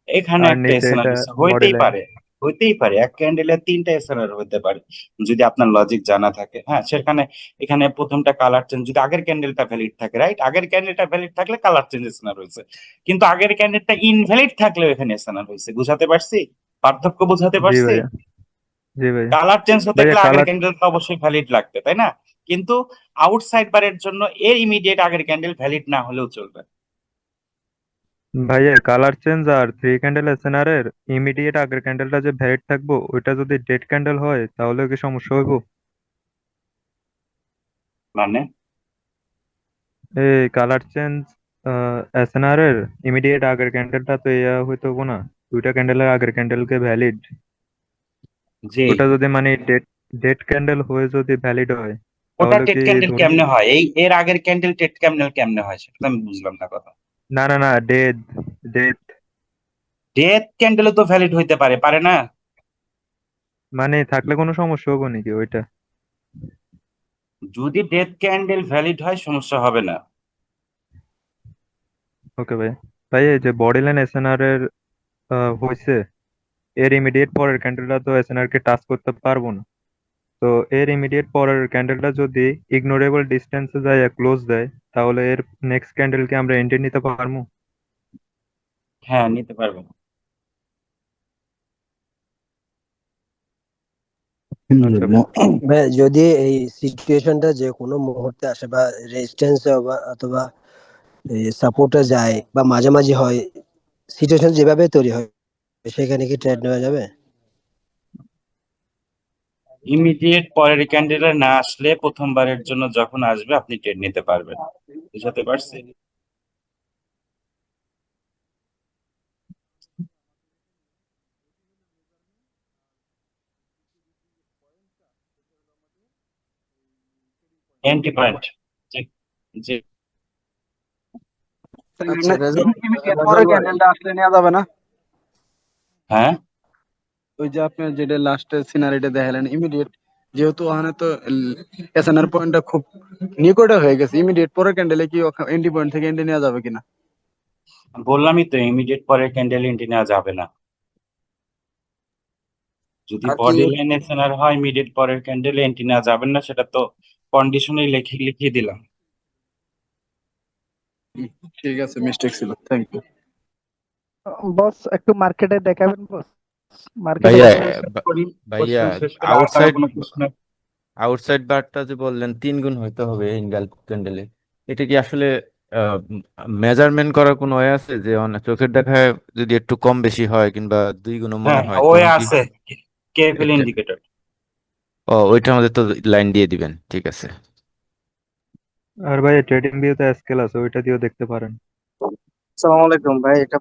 এখানে আর একটা নিচে এসএনআর এটা দিচ্ছে, বডি হইতেই লাইন। পারে। হইতেই পারে এক ক্যান্ডেলে 3টা এসএনআর হতে পারে, যদি আপনার লজিক জানা থাকে। হ্যাঁ, সেখানে এখানে প্রথমটা কালার চেঞ্জ, যদি আগের ক্যান্ডেলটা ভ্যালিড থাকে, রাইট? আগের ক্যান্ডেলটা ভ্যালিড থাকলে কালার চেঞ্জ এসএনআর হয়েছে, কিন্তু আগের ক্যান্ডেলটা ইনভ্যালিড থাকলেও এখানে এসএনআর হয়েছে। বুঝাতে পারছি? পার্থক্য বুঝাতে জি পারছি? ভাইয়া, জি ভাইয়া। কালার চেঞ্জ হতে ভাইয়া গেলে আগের কালার ক্যান্ডেলটা অবশ্যই ভ্যালিড লাগবে, তাই না? কিন্তু আউটসাইড বারের জন্য এর ইমিডিয়েট আগের ক্যান্ডেল ভ্যালিড না হলেও চলবে। ভাইয়া কালার চেঞ্জ আর থ্রি ক্যান্ডেল এসএনআর এর ইমিডিয়েট আগের ক্যান্ডেলটা যে ভ্যালিড থাকবো, ওইটা যদি ডেড ক্যান্ডেল হয় তাহলে কি সমস্যা হইব? মানে এই কালার চেঞ্জ এসএনআর এর ইমিডিয়েট আগের ক্যান্ডেলটা তো ইয়া হইতে হবো না? দুইটা ক্যান্ডেলের আগের ক্যান্ডেলকে ভ্যালিড, জি, ওটা যদি মানে ডেড ডেড ক্যান্ডেল হয়ে যদি ভ্যালিড হয় ওটা তাহলে টেট কি ক্যান্ডেল ধরুন। কেমনে হয়? এর আগের ক্যান্ডেল টেট ক্যান্ডেল কেমনে হয় সেটা তো আমি বুঝলাম না কথা। না না না, ডেড ডেড ডেথ ক্যান্ডেলও তো ভ্যালিড হইতে পারে, পারে না? মানে থাকলে কোনো সমস্যা হবে নাকি ওইটা? যদি ডেথ ক্যান্ডেল ভ্যালিড হয় সমস্যা হবে না। ওকে ভাই। ভাই এই যে বডি লাইন এসএনআর এর হয়েছে, এর ইমিডিয়েট পরের ক্যান্ডেলটা তো এসএনআর কে টাচ করতে পারবো না। তো এর ইমিডিয়েট পরের ক্যান্ডেলটা যদি ইগনোরেবল ডিস্টেন্সে যায় ক্লোজ দেয়, তাহলে এর নেক্সট ক্যান্ডেলকে আমরা এন্ট্রি নিতে পারবো? হ্যাঁ, নিতে পারবো। আচ্ছা ভাই। ভাই যদি এই সিচুয়েশনটা যে কোনো মুহূর্তে আসে বা রেজিস্ট্যান্স অথবা সাপোর্টে যায় বা মাঝামাঝি হয়, সিচুয়েশন যেভাবে তৈরি হয় সেখানে কি ট্রেড নেওয়া যাবে? ইমিডিয়েট পরের ক্যান্ডেলে না আসলে প্রথমবারের জন্য যখন আসবে আপনি ট্রেড নিতে পারবেন। বুঝাতে পারছি? Entry point. যে আচ্ছা রেজাল্ট পরে রেজাল্ট ভাই ক্যান্ডেলটা আসলে নেওয়া যাবে না? হ্যাঁ ওই যে আপনি যেটা লাস্টের সিনারিটা দেখালেন ইমিডিয়েট, যেহেতু ওখানে তো এসএনআর পয়েন্টটা খুব নিকটে হয়ে গেছে, ইমিডিয়েট পরের ক্যান্ডেলে কি এন্ট্রি পয়েন্ট থেকে এন্ট্রি নেওয়া যাবে কিনা? বললামই তো ইমিডিয়েট পরের ক্যান্ডেল এন্ট্রি নেওয়া যাবে না। যদি আর কি বডি লাইন এসএনআর হয় ইমিডিয়েট পরের ক্যান্ডেল এন্ট্রি নেওয়া যাবে না, সেটা তো কন্ডিশনেই লিখিয়ে দিলাম। ঠিক আছে, মিস্টেক ছিল, থ্যাংক ইউ। বস একটু মার্কেটে দেখাবেন বস, মার্কেটে ভাইয়া কত বসে? ভাইয়া কোশ্চেন শেষ করে আর কারো কোনো প্রশ্ন? আউটসাইড বারটা যে বললেন 3 গুণ হইতে হবে ইনগাল ক্যান্ডেলে, এটা কি আসলে মেজারমেন্ট করার কোনো ওয়ে আছে যে চোখের দেখায় যদি একটু কম বেশি হয় কিংবা 2 গুণ মনে হ্যাঁ হয় ওই তখন কি আছে, কেএফএল এটা ইন্ডিকেটর। ওইটা আমাদের তো লাইন দিয়ে দিবেন, ঠিক আছে। আর ভাই ট্রেডিং ভিউতে স্কেল আছে, ওইটা দিয়েও দেখতে পারেন। আসসালামু আলাইকুম ভাই, এটা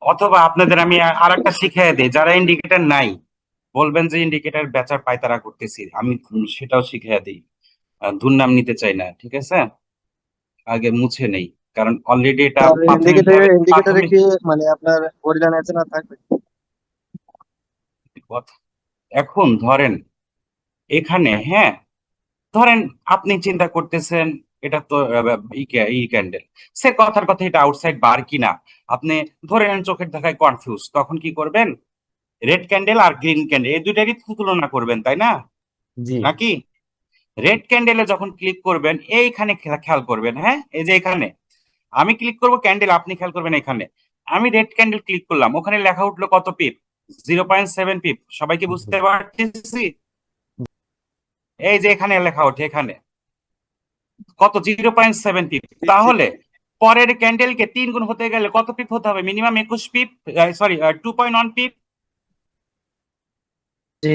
অথবা আপনাদের আমি আর একটা শিখিয়ে দিই, যারা ইন্ডিকেটর নাই বলবেন যে ইন্ডিকেটর বেচার পায়তারা করতেছি, আমি সেটাও শিখিয়ে দিই। দুর্নাম নিতে চাই না, ঠিক আছে, আগে মুছে নেই, কারণ অলরেডি এটা ইন্ডিকেটরে কি মানে আপনার বডি লাইন এসএনআর থাকবে? এখন ধরেন এখানে, হ্যাঁ ধরেন আপনি চিন্তা করতেছেন এটা তো ই ক্যান্ডেল, সে কথার কথা এটা আউটসাইড বার কিনা, আপনি ধরে নেন চোখের দেখায় কনফিউজ, তখন কি করবেন? রেড ক্যান্ডেল আর গ্রিন ক্যান্ডেল এই দুইটারই তুলনা করবেন, তাই না? জি নাকি রেড ক্যান্ডেলে যখন ক্লিক করবেন এইখানে খেয়াল করবেন, হ্যাঁ এই যে এখানে আমি ক্লিক করব ক্যান্ডেল, আপনি খেয়াল করবেন এখানে আমি রেড ক্যান্ডেল ক্লিক করলাম, ওখানে লেখা উঠলো কত পিপ? 0.7 পিপ। সবাইকে বুঝতে পারতেছি? এই যে এখানে লেখা ওঠে, এখানে কত? 0.7 পিপ। তাহলে পরের ক্যান্ডেলকে 3 গুণ হতে গেলে কত পিপ হতে হবে? Minimum 21 পিপ, sorry 2.1 পিপ। জি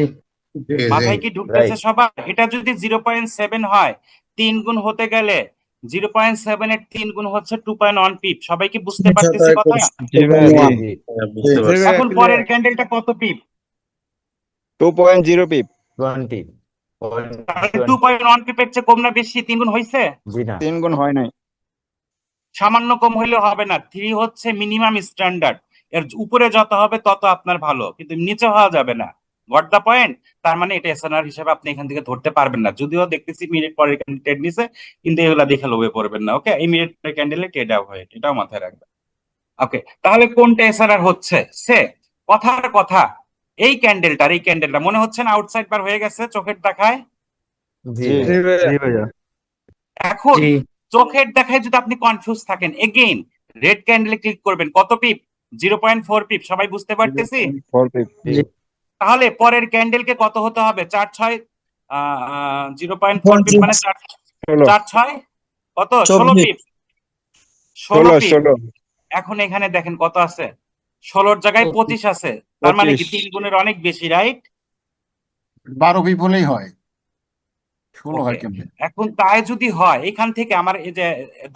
মাথায় কি ঢুকতেছে সবার? এটা যদি 0.7 হয় 3 গুণ হতে গেলে 0.7 এর 3 গুণ হচ্ছে 2.1 পিপ। সবাই কি বুঝতে পারতেছি কথা? জি ভাইয়া, জি। বুঝতে পারছি। এখন পরের ক্যান্ডেলটা কত পিপ? 2.0 পিপ। 20 2.1 পিপের চেয়ে কম না বেশি? 3 গুণ হয়েছে? জি না 3 গুণ হয় নাই। সামান্য কম হইলেও হবে না, 3 হচ্ছে মিনিমাম স্ট্যান্ডার্ড, এর উপরে যত হবে তত আপনার ভালো, কিন্তু নিচে হওয়া যাবে না। Got the point? তার মানে এটা এসএনআর হিসেবে আপনি এখান থেকে ধরতে পারবেন না, যদিও দেখতেছি মিনিট পরের ক্যান্ডেল ট্রেড নিছে, কিন্তু এগুলা দেখে লোভে পড়বেন না। ওকে, এই মিনিট পরের ক্যান্ডেলে ট্রেড আপ হয়, এটাও মাথায় রাখবেন। ওকে, তাহলে কোনটা এসএনআর হচ্ছে? সে কথার কথা এই ক্যান্ডেলটা মনে হচ্ছে না আউটসাইড বার হয়ে গেছে চোখের দেখায়? জি জি ভাইয়া। এখন চোখের দেখায় যদি আপনি কনফিউজ থাকেন, এগেইন রেড ক্যান্ডেলে ক্লিক করবেন, কত পিপ? 0.4 পিপ। সবাই বুঝতে পারতেছি? 4 পিপ। তাহলে পরের ক্যান্ডেলকে কত হতে হবে? 4-6 0.4 পিপ মানে 4-6 কত? 16 পিপ। 16 পিপ। এখন এখানে দেখেন কত আছে? 16-র জায়গায় 25 আছে, তার মানে কি 3 গুণের অনেক বেশি, রাইট? 12 পিপ হলেই হয়, 16 হয় কেমনে? এখন তাই যদি হয়, এখান থেকে আমার এই যে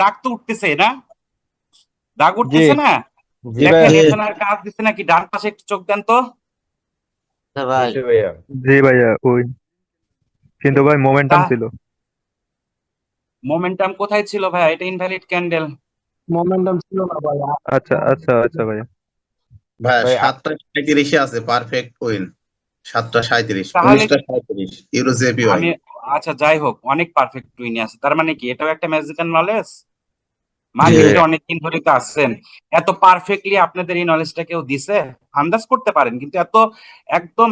দাগ তো উঠতেছে না, দাগ উঠতেছে না? দেখেন এসএনআর কাজ দিচ্ছে নাকি? ডান পাশে একটু চোখ দেন তো। জি ভাইয়া, ওই কিন্তু ভাই মোমেন্টাম ছিল। মোমেন্টাম কোথায় ছিল ভাই? এটা ইনভ্যালিড ক্যান্ডেল। মোমেন্টাম ছিল না ভাই। আচ্ছা আচ্ছা আচ্ছা ভাইয়া। ভাই 7:37 আছে পারফেক্ট উইন। 7:37, তাহলে 19:37 ইউরো জেপিওয়াই। আমি আচ্ছা যাই হোক, অনেক পারফেক্ট উইন আছে, তার মানে কি এটাও একটা ম্যাজিক্যাল নলেজ? মার্কেটে অনেকদিন ধরে তো আসছেন, এত পারফেক্টলি আপনাদের এই নলেজটা কেউ দিছে? আন্দাজ করতে পারেন, কিন্তু এত একদম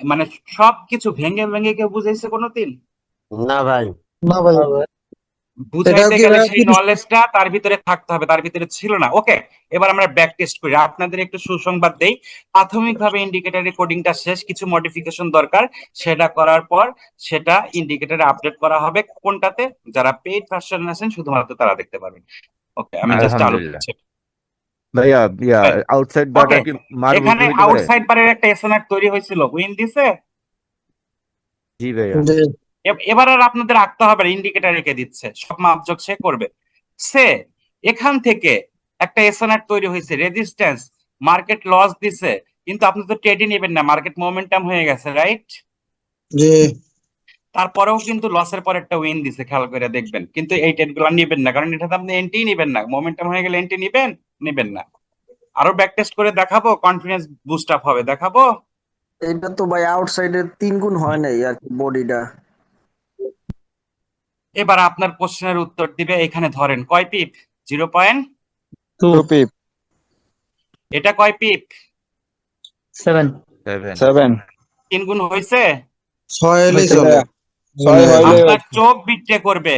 মানে সবকিছু ভেঙে ভেঙে কেউ বুঝাইছে কোনোদিন? না ভাই। না ভাই, বুঝাইতে গেলে সেই নলেজটা তার ভিতরে থাকতে হবে, তার ভিতরে ছিল না। ওকে, এবার আমরা ব্যাক টেস্ট করি, আপনাদের একটু সুসংবাদ দেই। প্রাথমিকভাবে ইন্ডিকেটর রেকর্ডিংটা শেষ, কিছু মডিফিকেশন দরকার, সেটা করার পর সেটা ইন্ডিকেটরে আপডেট করা হবে। কোনটাতে? যারা পেইড ভার্সন আছেন শুধুমাত্র তারা দেখতে পারবেন। ওকে, আমি জাস্ট চালু করছি। ভাইয়া আউটসাইড বারটা কি মারবো এখানে হইতে পারে? আউটসাইড বারের একটা এসএনআর তৈরি হয়েছিল, উইন দিছে। জি ভাইয়া। এবার আর আপনাদের আঁকতে হবে, ইন্ডিকেটর রেখে দিচ্ছে, সব মাপজোক সে করবে। সে এখান থেকে একটা এসএনআর তৈরি হয়েছে, রেজিস্ট্যান্স, মার্কেট লস দিছে, কিন্তু আপনি তো ট্রেডই নেবেন না, মার্কেট মোমেন্টাম হয়ে গেছে, রাইট? জি তারপরেও কিন্তু লসের পর একটা উইন দিছে, খেয়াল করে দেখবেন। কিন্তু এই ট্রেড গুলো নিবেন না, কারণ এটাতে আপনি এন্ট্রি নিবেন না। মোমেন্টাম হয়ে গেলে এন্ট্রি নিবেন না। আরো ব্যাক টেস্ট করে দেখাবো, কনফিডেন্স বুস্ট আপ হবে, দেখাবো। এটা তো ভাই আউটসাইডের 3 গুণ হয় নাই আর কি বডিটা। এবার আপনার কোশ্চেনের উত্তর দিবে। এখানে ধরেন কয় পিপ? 0.2 2 পিপ এটা কয় পিপ? 7 7 3 গুণ হয়েছে। 6 এলেই হয়েছে চলে। 6 হইলে আপনার চোখ বিট্রে করবে,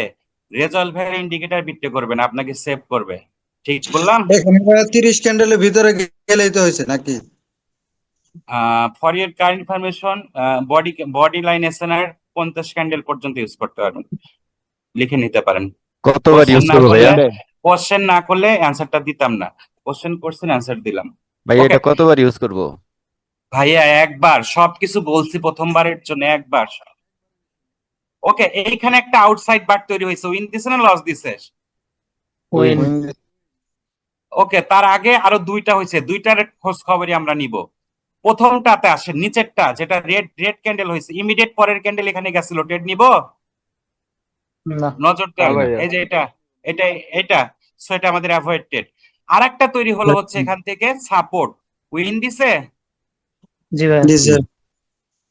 রেজলভার ইন্ডিকেটর বিট্রে করবে না, আপনাকে সেভ করবে। ঠিক বললাম? এখানে 30 ক্যান্ডেলের ভিতরে গেলেই তো হয়েছে নাকি? For your current information, body line SNR 50 candle পর্যন্ত ইউজ করতে পারবেন, লিখে নিতে পারেন। কতবার ইউজ করবো ভাইয়া? কোশ্চেন না করলে অ্যান্সারটা দিতাম না, কোশ্চেন করছেন অ্যান্সার দিলাম। ভাইয়া এটা কতবার ইউজ করবো? ভাইয়া একবার, সবকিছু বলছি প্রথমবারের জন্য একবার। ওকে, এইখানে একটা আউটসাইড বার তৈরি হয়েছে, উইন দিছে না লস দিছে? উইন। ওকে, তার আগে আরো দুইটা হয়েছে, দুইটার খোঁজ খবরই আমরা নিব। প্রথমটাতে আসে, নিচেরটা যেটা রেড ক্যান্ডেল হয়েছে, ইমিডিয়েট পরের ক্যান্ডেল এখানে গেছিল, ট্রেড নিব? না নজর দেন, ভাইয়া। এই যে এটা সো এটা আমাদের অ্যাভয়েড ট্রেড। আর একটা তৈরি হলো হচ্ছে এখান থেকে সাপোর্ট, উইন দিছে। জি ভাই। জি স্যার।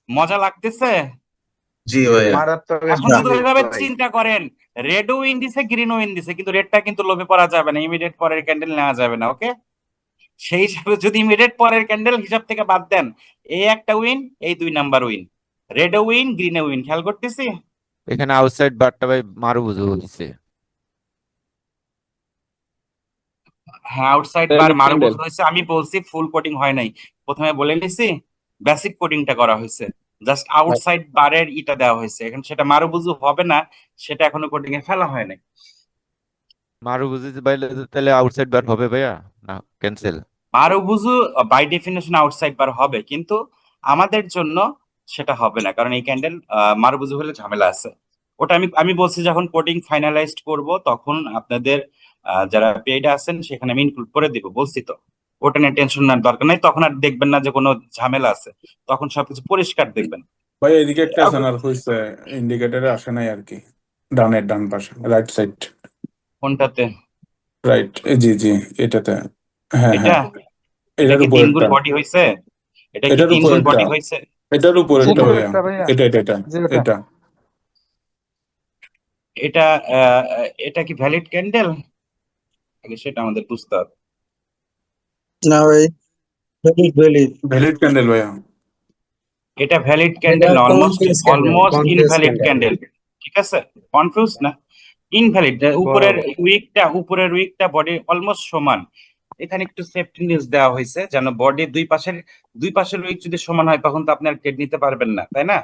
মজা লাগতেছে? জি ভাইয়া। মারাত্মক এখন শুধু ওইভাবে চিন্তা করেন, রেড উইন দিছে, গ্রিন উইন দিছে, কিন্তু রেডটা কিন্তু লোভে পড়া যাবে না, ইমিডিয়েট পরের ক্যান্ডেল নেওয়া যাবে না। ওকে, সেই হিসাবে যদি ইমিডিয়েট পরের ক্যান্ডেল হিসাব থেকে বাদ দেন, এই একটা উইন, এই 2 number win, red win, green win, খেয়াল করতেছি। এখানে আউটসাইড বারটা ভাই মারু বুঝু দিছে। হ্যাঁ, আউটসাইড বার মারবুল হয়েছে, আমি বলছি ফুল কোডিং হয় নাই, প্রথমে বলে নিছি বেসিক কোডিংটা করা হয়েছে, জাস্ট আউটসাইড বারের ইটা দেওয়া হয়েছে। এখন সেটা মারুবুজু হবে না, সেটা এখনো কোডিং এ ফেলা হয় নাই। মারু বুঝি ভাইলে তাহলে আউটসাইড বার হবে ভাইয়া না ক্যান্সেল? মারুবুজু বাই ডেফিনেশন আউটসাইড বার হবে, কিন্তু আমাদের জন্য সেটা হবে না, কারণ এই ক্যান্ডেল মারুবুজু হলে ঝামেলা আছে। ওটা আমি বলছি যখন কোডিং ফাইনালাইজড করব তখন আপনাদের যারা পেইড আছেন সেখানে আমি ইনক্লুড করে দিব, বলছি তো। ওটা নিয়ে টেনশন নেওয়ার দরকার নাই, তখন আর দেখবেন না যে কোনো ঝামেলা আছে, তখন সবকিছু পরিষ্কার দেখবেন। ভাই এদিকে একটা চ্যানেল হইছে, ইন্ডিকেটরে আসে নাই আর কি, ডান পাশে রাইট সাইড। কোনটাতে? রাইট, জি জি, এটাতে। হ্যাঁ এটা হ্যাঁ, এটা এটার কি 3 গুণ উপরেরটা, বডি হয়েছে? এটা কি এটার 3 গুণ উপরেরটা, বডি হয়েছে? এটার উপরেরটা ভাইয়া, উপরেরটা ভাইয়া। এটা এটা এটা যে ওটা। এটা এটা এটা কি ভ্যালিড ক্যান্ডেল? আগে সেটা আমাদের বুঝতে হবে। না ভাই, ভ্যালিড। ভ্যালিড ক্যান্ডেল ভাইয়া। এটা ভ্যালিড ক্যান্ডেল না, অলমোস্ট ইনভ্যালিড ক্যান্ডেল। ঠিক আছে, কনফিউজ না, ইনভ্যালিড। উপরের উইকটা বডি অলমোস্ট সমান। এখানে একটু সেফটি নিউজ দেওয়া হয়েছে, যেন বডি দুই পাশের উইক যদি সমান হয় তখন তো আপনি আর ট্রেড নিতে পারবেন না, তাই না?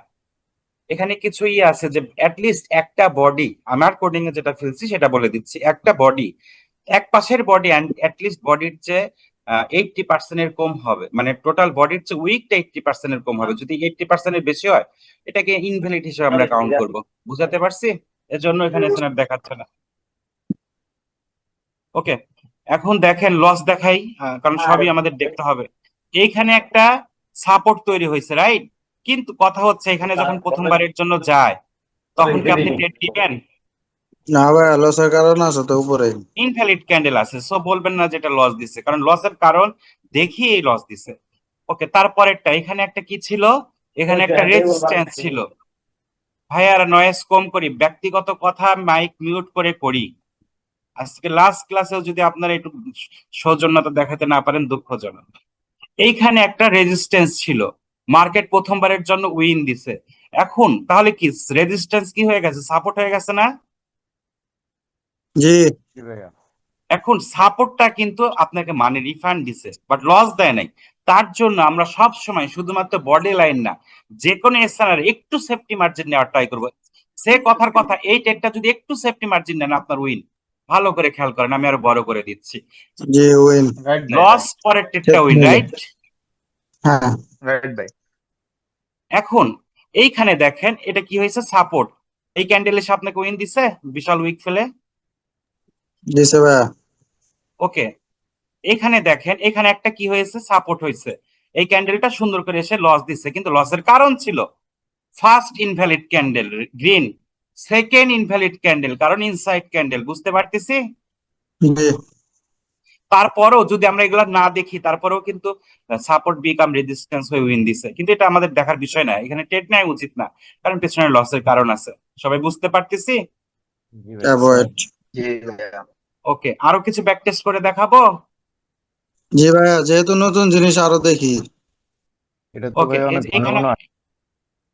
এখানে কিছু আছে যে অ্যাটলিস্ট একটা বডি, আমার কোডিং এ যেটা ফেলছি সেটা বলে দিচ্ছি, একটা বডি, এক পাশের বডি অ্যাটলিস্ট বডির চেয়ে 80% এর কম হবে, মানে টোটাল বডির চেয়ে উইকটা 80% এর কম হবে। যদি 80% এর বেশি হয় এটাকে ইনভ্যালিড হিসেবে আমরা কাউন্ট করব। বুঝাতে পারছি? এর জন্য এখানে এসএনআর দেখাচ্ছে না। ওকে, এখন দেখেন লস দেখাই, কারণ সবই আমাদের দেখতে হবে। এইখানে একটা সাপোর্ট তৈরি হয়েছে, রাইট? কিন্তু কথা হচ্ছে এখানে যখন প্রথমবারের জন্য যায় তখন কি আপনি ট্রেড দিবেন? না ভাই, লসের কারণ আছে তো উপরে। ইনভ্যালিড ক্যান্ডেল আছে, সো বলবেন না যেটা লস দিছে, কারণ লসের কারণ দেখিয়ে এই লস দিছে। ওকে, তারপরেরটা, এখানে একটা কি ছিল? এখানে একটা রেজিস্ট্যান্স ছিল। ভাইয়ারা নয়েজ কম করি, ব্যক্তিগত কথা মাইক মিউট করে করি। আজকে লাস্ট ক্লাসেও যদি আপনারা একটু সৌজন্যতা দেখাতে না পারেন দুঃখজনক। এইখানে একটা রেজিস্ট্যান্স ছিল, মার্কেট প্রথমবারের জন্য উইন দিছে। এখন তাহলে কি রেজিস্ট্যান্স কি হয়ে গেছে? সাপোর্ট হয়ে গেছে না? জি। এখন সাপোর্টটা কিন্তু আপনাকে মানে রিফান্ড দিছে, বাট লস দেয় নাই। তার জন্য আমরা সব সময় শুধুমাত্র বডি লাইন না, যে কোনো এসএনআর একটু সেফটি মার্জিন নেওয়ার ট্রাই করবো। সে কথার কথা, এই ট্রেডটা যদি একটু সেফটি মার্জিন নেন আপনার উইন। ভালো করে খেয়াল করেন, আমি আরো বড় করে দিচ্ছি। জি, উইন। লস পরের ট্রেডটা উইন, রাইট? হ্যাঁ, রাইট ভাই। এখন এইখানে দেখেন এটা কি হয়েছে, সাপোর্ট। এই ক্যান্ডেল এসে আপনাকে উইন দিছে বিশাল উইক ফেলে। দিছে ভাইয়া। ওকে, এখানে দেখেন এখানে একটা কি হয়েছে, সাপোর্ট হয়েছে। এই ক্যান্ডেলটা সুন্দর করে এসে লস দিচ্ছে, কিন্তু লসের কারণ ছিল first invalid candle green, second invalid candle কারণ ইনসাইড ক্যান্ডেল, বুঝতে পারতেছি? জি তারপরেও যদি আমরা এগুলা না দেখি তারপরেও কিন্তু সাপোর্ট বিকাম রেজিস্ট্যান্স হয়ে উইন দিছে, কিন্তু এটা আমাদের দেখার বিষয় না, এখানে ট্রেড নেওয়া উচিত না, কারণ পেছনে লসের কারণ আছে। সবাই বুঝতে পারতেছি? জি ভাই। অ্যাভয়েড। জি ভাইয়া। ওকে, আরো কিছু ব্যাক টেস্ট করে দেখাবো। জি ভাইয়া, যেহেতু নতুন জিনিস আরো দেখি। এটা তো ওকে, ভাই অনেক ঘন এখানে ঘন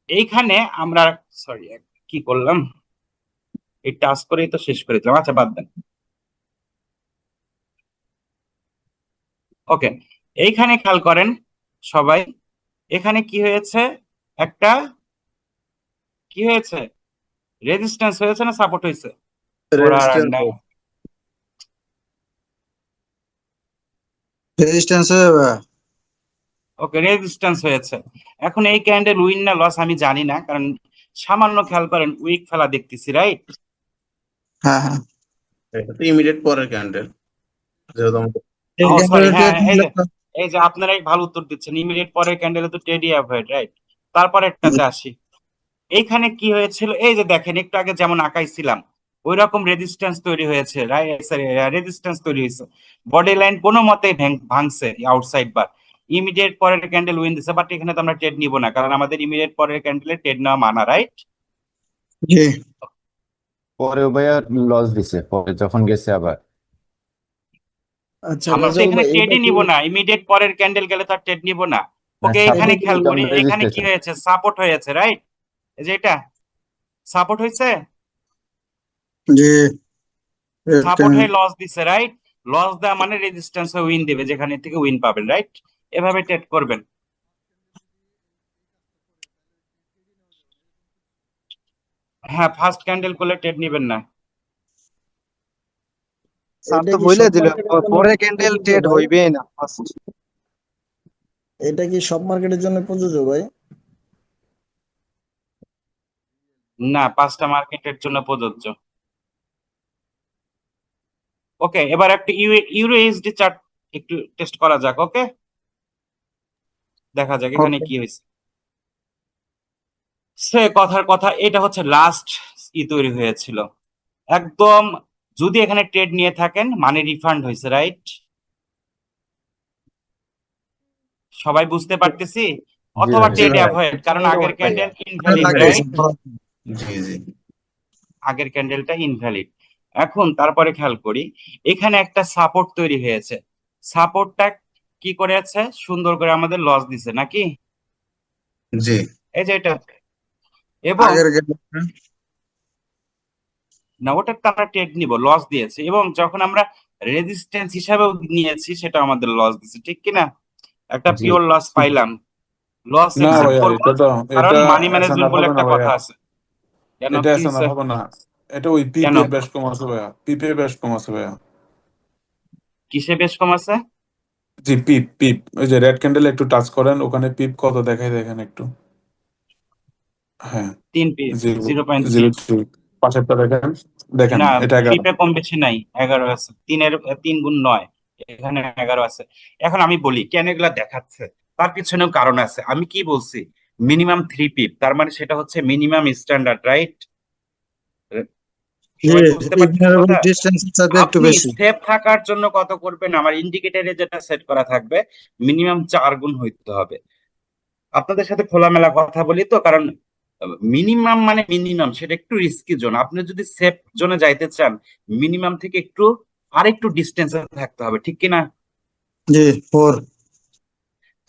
এইখানে আমরা সরি কি করলাম, এই টাস্ক করেই তো শেষ করে দিলাম, আচ্ছা বাদ দেন। ওকে, এইখানে খেয়াল করেন সবাই, এখানে কি হয়েছে, একটা কি হয়েছে, রেজিস্ট্যান্স হয়েছে না সাপোর্ট হয়েছে? রেজিস্ট্যান্স হবে ভাইয়া। ওকে, রেজিস্ট্যান্স হয়েছে। এখন এই ক্যান্ডেল উইন না লস আমি জানি না, কারণ সামান্য খেয়াল করেন উইক ফেলা দেখতেছি, রাইট? হ্যাঁ হ্যাঁ। এটা তো ইমিডিয়েট পরের ক্যান্ডেল, যেহেতু আমাদের এই ও সরি, ক্যান্ডেলটা হ্যাঁ এই যে আপনারাই ভালো উত্তর দিচ্ছেন, ইমিডিয়েট পরের ক্যান্ডেলে তো টেডি অ্যাভয়েড, রাইট? তারপর একটাতে আসি, এইখানে কি হয়েছিল, এই যে দেখেন একটু আগে যেমন আঁকাইছিলাম ওই রকম রেজিস্ট্যান্স তৈরি হয়েছে, রেজিস্ট্যান্স তৈরি হয়েছে, বডি লাইন কোনো মতে ভাঙছে আউটসাইড বার, ইমিডিয়েট পরের ক্যান্ডেল উইন দিছে, বাট এখানে তো আমরা ট্রেড নিব না, কারণ আমাদের ইমিডিয়েট পরের ক্যান্ডেলে ট্রেড নেওয়া মানা, রাইট? জি পরেও ভাইয়া লস দিছে পরে যখন গেছে আবার। আচ্ছা আমরা তো রেজাউল এখানে ভাই, এটা ট্রেডই কি নিব না, ইমিডিয়েট পরের ক্যান্ডেল গেলে তো আর ট্রেড নিব না। ওকে, এখানে সাপোর্ট খেয়াল বিকাম করি, এখানে কি রেজিস্ট্রেশন। হয়েছে, সাপোর্ট হয়েছে, রাইট? এই যে এটা সাপোর্ট হয়েছে, জি রেড সাপোর্ট ক্যান্ডেল। হয়ে লস দিছে, রাইট? লস দেওয়া মানে রেজিস্ট্যান্স হয়ে উইন দেবে, যেখানে থেকে উইন পাবেন, রাইট? এভাবে ট্রেড করবেন। হ্যাঁ, ফার্স্ট ক্যান্ডেল করলে ট্রেড নেবেন না। স্যার এটা তো কি বলে সব দিল মার্কেটের জন্য পরে ক্যান্ডেল প্রযোজ্য ট্রেড ভাই? হইবেই না ফার্স্ট। এটা কি সব মার্কেটের জন্য প্রযোজ্য ভাই? না, 5টা মার্কেটের জন্য প্রযোজ্য। ওকে, এবার একটা ইউরো ইউএসডি চার্ট একটু টেস্ট করা যাক। ওকে, দেখা যাক এখানে ওকে কি হয়েছে। সে কথার কথা, এটা হচ্ছে লাস্ট তৈরি হয়েছিল একদম, যদি এখানে ট্রেড নিয়ে থাকেন মানে রিফান্ড হয়েছে, রাইট? সবাই বুঝতে পারতেছি? জি অথবা ভাই। জি ট্রেড ভাইয়া। অ্যাভয়েড, কারণ আগের ক্যান্ডেল ভালো ইনভ্যালিড, লাগতেছে। রাইট? জি জি আগের ক্যান্ডেলটা ইনভ্যালিড। এখন তারপরে খেয়াল করি, এখানে একটা সাপোর্ট তৈরি হয়েছে, সাপোর্টটা কি করেছে, সুন্দর করে আমাদের লস দিছে নাকি, জি এই যে এটা, এবং আগের ক্যান্ডেল। না ওটা তো আমরা ট্রেড নিব, লস দিয়েছে, এবং যখন আমরা রেজিস্ট্যান্স হিসাবেও নিয়েছি সেটা আমাদের লস দিছে, ঠিক কিনা? একটা জি পিওর লস পাইলাম, লস না অ্যাকসেপ্ট ভাইয়া, করবো, কারণ এটা মানি ম্যানেজমেন্ট এসএনআর বলে হবে না একটা কথা ভাইয়া, আছে। কেন, এটা কি এসএনআর হয়েছে? হবে না, এটা ওই কেন, পিপে বেশ কম আছে ভাইয়া, পিপে বেশ কম আছে ভাইয়া। কিসে বেশ কম আছে? জি পিপ পিপ, ওই যে রেড ক্যান্ডেল একটু টাচ করেন, ওখানে পিপ কত দেখাই দেখেন একটু। হ্যাঁ 3 পিপ, 0.3। 0.3, পাশেরটা দেখেন, দেখেন না, এটা 11। পিপে কম বেশি নাই, 11 আছে, 3 গুণ 9, এখানে 11 আছে। এখন আমি বলি কেন এগুলা দেখাচ্ছে, তার পিছনেও কারণ আছে। আমি কি বলছি, মিনিমাম 3 পিপ, তার মানে সেটা হচ্ছে মিনিমাম স্ট্যান্ডার্ড, রাইট? জি সবাই বুঝতে পারতেছে ইগনোরেবল কথা? ডিসটেন্সের সাথে একটু আপনি বেশি। সেফ থাকার জন্য কত করবেন, আমার ইন্ডিকেটরে যেটা সেট করা থাকবে মিনিমাম 4 গুণ হইতে হবে। আপনাদের সাথে খোলামেলা কথা বলি তো, কারণ মিনিমাম মানে মিনিমাম, সেটা একটু রিস্কি জোন। আপনি যদি সেফ জোনে যাইতে চান মিনিমাম থেকে একটু আরেকটু ডিস্টেন্সে থাকতে হবে, ঠিক কিনা? জি 4।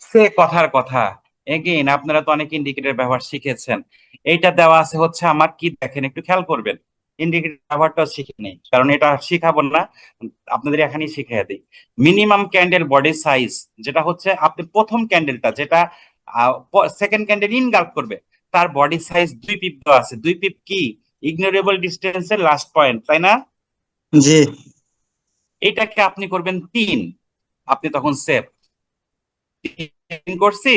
সে কথার কথা, এগেইন আপনারা তো অনেক ইন্ডিকেটর ব্যবহার শিখেছেন, এইটা দেওয়া আছে হচ্ছে আমার, কি দেখেন একটু খেয়াল করবেন, ইন্ডিকেটর ব্যবহারটাও শিখে নেই, কারণ এটা শিখাবো না, আপনাদের এখানেই শিখিয়ে দিই। মিনিমাম ক্যান্ডেল বডি সাইজ, যেটা হচ্ছে আপনি প্রথম ক্যান্ডেলটা যেটা সেকেন্ড ক্যান্ডেল ইনগাল্ফ করবে, তার বডি সাইজ 2 পিপ দেওয়া আছে। 2 পিপ কি ইগনোরেবল ডিস্টেন্সের লাস্ট পয়েন্ট, তাই না? জি এটাকে আপনি করবেন 3, আপনি তখন সেফ করছি।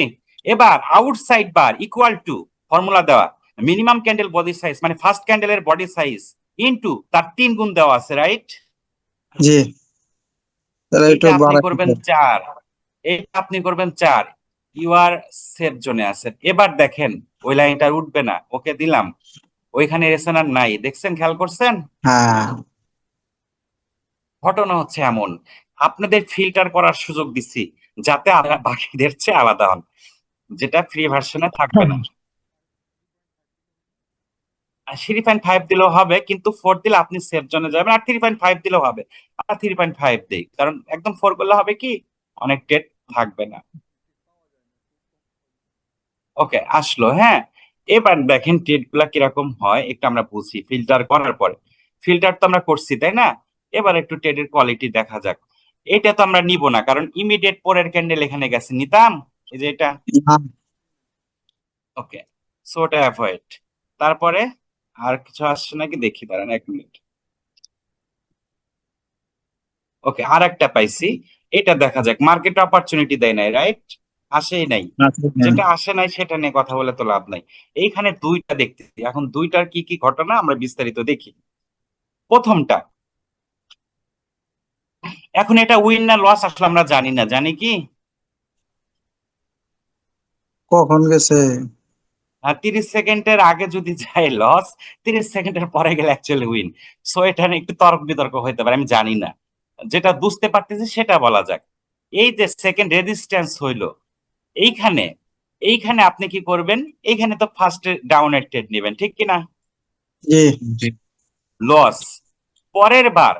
এবার outside bar equal to, formula দেওয়া, মিনিমাম ক্যান্ডেল বডি সাইজ মানে ফার্স্ট ক্যান্ডেলের বডি সাইজ ইনটু তার 3 গুণ দেওয়া আছে, রাইট? জি তাহলে একটু এইটা আপনি বাড়াই। করবেন 4, এইটা আপনি করবেন 4, ইউ আর সেফ জোনে আছেন। এবার দেখেন ওই লাইনটা উঠবে না, ওকে দিলাম, ওইখানে এসএনআর নাই, দেখছেন, খেয়াল করছেন? হ্যাঁ ঘটনা হচ্ছে এমন, আপনাদের ফিল্টার করার সুযোগ দিচ্ছি যাতে আপনারা বাকিদের চেয়ে আলাদা হন, যেটা ফ্রি ভার্সনে থাকবে না। 3.5 দিলেও হবে, কিন্তু 4 দিলে আপনি সেফ জোনে যাবেন, আর 3.5 দিলেও হবে, আর 3.5 দেই, কারণ একদম 4 করলে হবে কি অনেক ডেট থাকবে না। ওকে, আসলো। হ্যাঁ, এবার দেখেন টেট গুলা কিরকম হয় একটু আমরা বুঝি ফিল্টার করার পরে। ফিল্টার তো আমরা করছি, তাই না? এবার একটু টেটের কোয়ালিটি দেখা যাক। এটা তো আমরা নিব না, কারণ ইমিডিয়েট পরের ক্যান্ডেল এখানে গেছে, নিতাম এই যে এটা। না, ওকে, সো ওটা অ্যাভয়েড। তারপরে আর কিছু আসছে নাকি দেখি, দাঁড়ান 1 মিনিট। ওকে, আর একটা পাইছি, এটা দেখা যাক। মার্কেট অপরচুনিটি দেয় নাই, রাইট? আসেই নাই। যেটা আসে নাই সেটা নিয়ে কথা বলে তো লাভ নাই। এইখানে দুইটা দেখতেছি, এখন দুইটার কি কি ঘটনা আমরা বিস্তারিত দেখি। প্রথমটা, এখন এটা উইন না লস আসলে আমরা জানি না, জানি কি? কখন গেছে? 30 সেকেন্ডের আগে যদি যায় লস, 30 সেকেন্ডের পরে গেলে অ্যাকচুয়ালি উইন। সো এটা নিয়ে একটু তর্ক বিতর্ক হইতে পারে, আমি জানি না। যেটা বুঝতে পারতেছি সেটা বলা যাক। এই যে সেকেন্ড রেজিস্ট্যান্স হইলো এইখানে, এইখানে আপনি কি করবেন? এইখানে তো ফার্স্ট ডাউনের ট্রেড নেবেন, ঠিক কি না? জি লস। পরের বার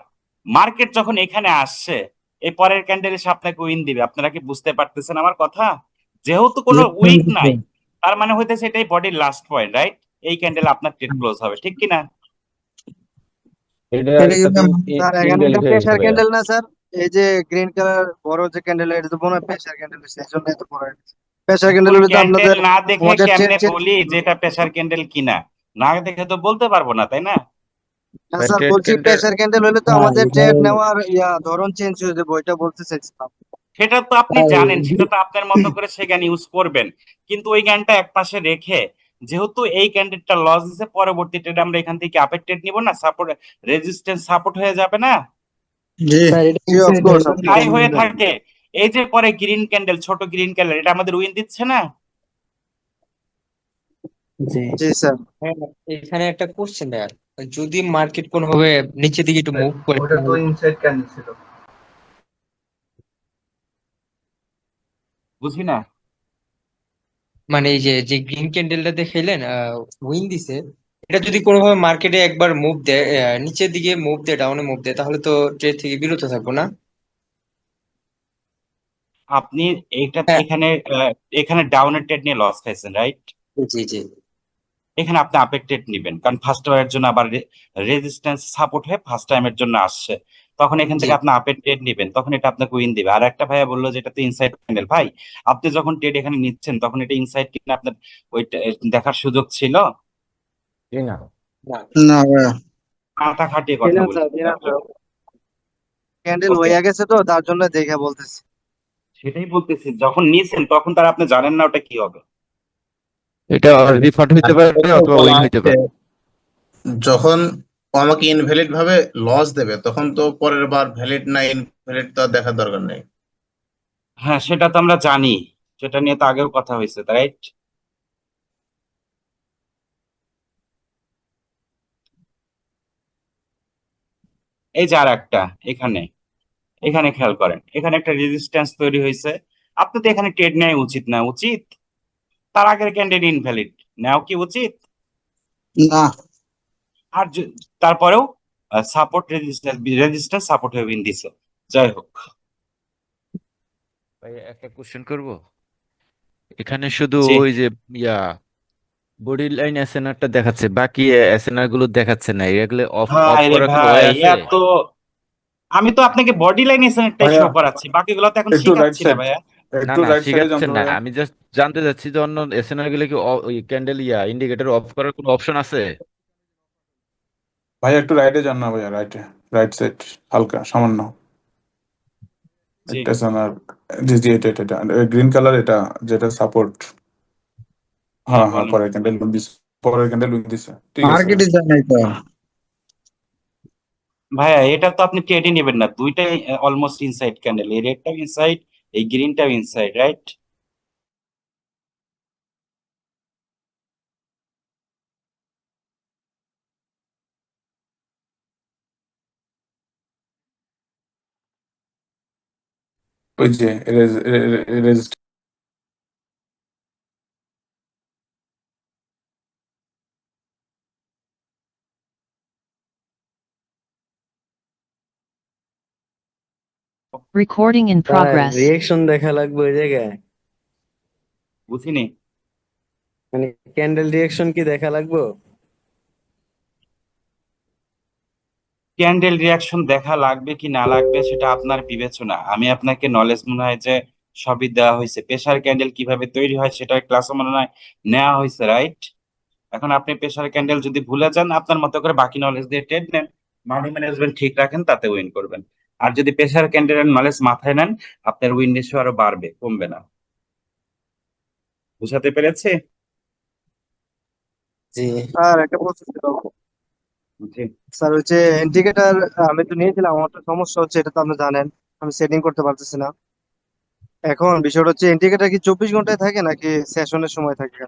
মার্কেট যখন এখানে আসছে, এই পরের ক্যান্ডেল এসে আপনাকে উইন দিবে। আপনারা কি বুঝতে পারতেছেন আমার কথা? যেহেতু কোনো উইক নাই, তার মানে হইতেছে এটাই বডির লাস্ট পয়েন্ট, রাইট? এই ক্যান্ডেল আপনার ট্রেড ক্লোজ হবে, ঠিক কি না? এটা এটা কিন্তু স্যার এখানে এটা ইনভ্যালিড হয়েছে প্রেসার ভাইয়া। ক্যান্ডেল না স্যার, এই যে গ্রিন কালার বড় যে ক্যান্ডেল, এটা তো মনে হয় প্রেসার ক্যান্ডেল হয়েছে, এই জন্য এত বড় প্রেসার ক্যান্ডেল এখন হলে তো ক্যান্ডেল আপনাদের না দেখে আমাদের কেমনে চেঞ্জ। বলি যে এটা প্রেসার ক্যান্ডেল কিনা? না দেখে তো বলতে পারবো না, তাই না? হ্যাঁ স্যার, ট্রেড বলছি ক্যান্ডেল প্রেসার ক্যান্ডেল হলে তো ভাই আমাদের ভাই ট্রেড নেওয়ার ধরন চেঞ্জ হয়ে যাবে, ওইটা বলতে চাইছিলাম। সেটা তো আপনি ভাই জানেন, সেটা তো আপনার মতো করে সে জ্ঞান ইউজ করবেন, কিন্তু ওই জ্ঞানটা এক পাশে রেখে, যেহেতু এই ক্যান্ডেলটা লস দিছে, পরবর্তী ট্রেড আমরা এখান থেকে আপের ট্রেড নিব না? সাপোর্ট রেজিস্ট্যান্স সাপোর্ট হয়ে যাবে না? জি স্যার এটা জি অফ ইনসাইড কোর্স হইলো আপনি না তাই কেন হয়ে নিবেন? থাকে। এই যে পরে গ্রিন ক্যান্ডেল, ছোট গ্রিন ক্যান্ডেল, এটা আমাদের উইন দিচ্ছে না? জি জি স্যার। হ্যাঁ, এখানে একটা কোশ্চেন দেয়ার, যদি মার্কেট কোনোভাবে নিচের দিকে একটু মুভ করে, ওটা তো ইনসাইড ক্যান্ডেল ছিল। বুঝি না। মানে এই যে যে গ্রিন ক্যান্ডেলটা দেখাইলেন উইন দিছে, এটা যদি কোনোভাবে মার্কেটে একবার মুভ দেয়, নিচের দিকে মুভ দেয়, ডাউনে মুভ দেয়, তাহলে তো ট্রেড থেকে বিরত থাকবো না? আপনি এইটা হ্যাঁ, এখানে এখানে ডাউনের ট্রেড নিয়ে লস খাইছেন, রাইট? জি জি এখানে আপনি আপের ট্রেড নিবেন, কারণ ফার্স্ট টাইমের জন্য আবার রেজিস্ট্যান্স সাপোর্ট হয়ে ফার্স্ট টাইমের জন্য আসছে, তখন এখান জি। থেকে আপনি আপের ট্রেড নিবেন, তখন এটা আপনাকে উইন দিবে। আর একটা ভাইয়া বললো যে এটা তো ইনসাইড ক্যান্ডেল। ভাই, আপনি যখন ট্রেড এখানে নিচ্ছেন তখন এটা ইনসাইড কিনা আপনার ওই দেখার সুযোগ ছিল? কি না? না, না ভাইয়া, মাথা খাটিয়ে কথা দিলাম বলি। স্যার, দিলাম স্যার, ক্যান্ডেল ওকে, হয়ে গেছে তো তার জন্য দেখে বলতেছি। সেটাই বলতেছি, যখন নিয়েছেন তখন তার আপনি জানেন না ওটা কি হবে। এটা রিফান্ড হইতে পারে তারপরে তো অথবা বলা উইন হইতে হচ্ছে, পারে। যখন ও আমাকে ইনভ্যালিড ভাবে লস দেবে, তখন তো পরের বার ভ্যালিড না ইনভ্যালিড তো আর দেখার দরকার নেই। হ্যাঁ, সেটা তো আমরা জানি, সেটা নিয়ে তো আগেও কথা হয়েছে, রাইট? এই যে আর একটা, এখানে এখানে খেয়াল করেন, এখানে একটা রেজিস্ট্যান্স তৈরি হয়েছে। আপনি তো এখানে ট্রেড নেওয়া উচিত না? উচিত। তার আগের ক্যান্ডেল ইনভ্যালিড, নেওয়া কি উচিত? না আর তারপরেও সাপোর্ট রেজিস্ট্যান্স সাপোর্ট হয়ে উইন দিছে। যাই হোক, ভাই একটা কোশ্চেন করব। এখানে শুধু যে ওই যে ইয়া বডি লাইন এসএনআরটা দেখাচ্ছে, বাকি এসএনআর গুলো দেখাচ্ছে না, এগুলো অফ অফ ভাই রে করার কোনো ওয়ে ভাই, আছে? এত আমি তো আপনাকে বডি লাইন এসএনআরটাই শো ভাইয়া করাচ্ছি, বাকিগুলো তো এখন একটু রাইট শিখাচ্ছি না সাইড, ভাইয়া। না একটু না, রাইট সাইডে যান শিখাচ্ছেন তো না, ভাইয়া। আমি জাস্ট জানতে চাচ্ছি যে অন্য এসএনআর গুলো কি ওই ক্যান্ডেল ইন্ডিকেটর অফ করার কোনো অপশন আছে? ভাইয়া একটু রাইটে যান না ভাইয়া, রাইটে, রাইট সাইড, হালকা সামান্য জি, একটা সোনার। জি জি, এটা এটা গ্রিন কালার, এটা যেটা সাপোর্ট। জি হ্যাঁ হ্যাঁ, বলেন। পরের ক্যান্ডেল দিছে, পরের ক্যান্ডেল দিছে, ঠিক আছে মার্কেটে ভাইয়া। যায় নাই তো। ভাইয়া এটা তো আপনি ট্রেডই নেবেন না, দুইটাই অলমোস্ট ইনসাইড ক্যান্ডেল, এই রেডটাও ইনসাইড, এই গ্রিনটাও ইনসাইড, রাইট? ওই যে resistance Recording in progress. Reaction দেখা লাগবে ওই জায়গায়, বুঝিনি। মানে ক্যান্ডেল রিয়েকশন কি দেখা লাগবে? ক্যান্ডেল রিয়াকশন দেখা লাগবে কি না লাগবে সেটা আপনার বিবেচনা। আমি আপনাকে নলেজ মনে হয় যে সবই দেওয়া হয়েছে। প্রেসার ক্যান্ডেল কিভাবে তৈরি হয় সেটা ক্লাসে মনে হয় নেওয়া হয়েছে, রাইট? এখন আপনি প্রেসার ক্যান্ডেল যদি ভুলে যান, আপনার মতো করে বাকি নলেজ দিয়ে ট্রেড নেন, মানি ম্যানেজমেন্ট ঠিক রাখেন, তাতে উইন করবেন। আর যদি প্রেসার ক্যান্ডেলের নলেজ মাথায় নেন, আপনার উইন রেশিও আরো বাড়বে, কমবে না। বুঝাতে পেরেছে? জি স্যার একটা প্রশ্ন ছিল। জি। স্যার হচ্ছে ইন্ডিকেটর আমি তো নিয়েছিলাম, আমার তো সমস্যা হচ্ছে, এটা তো আপনি জানেন, আমি সেটিং করতে পারতেছি না। এখন বিষয়টা হচ্ছে ইন্ডিকেটর কি 24 ঘন্টায় থাকে নাকি সেশনের সময় থাকে?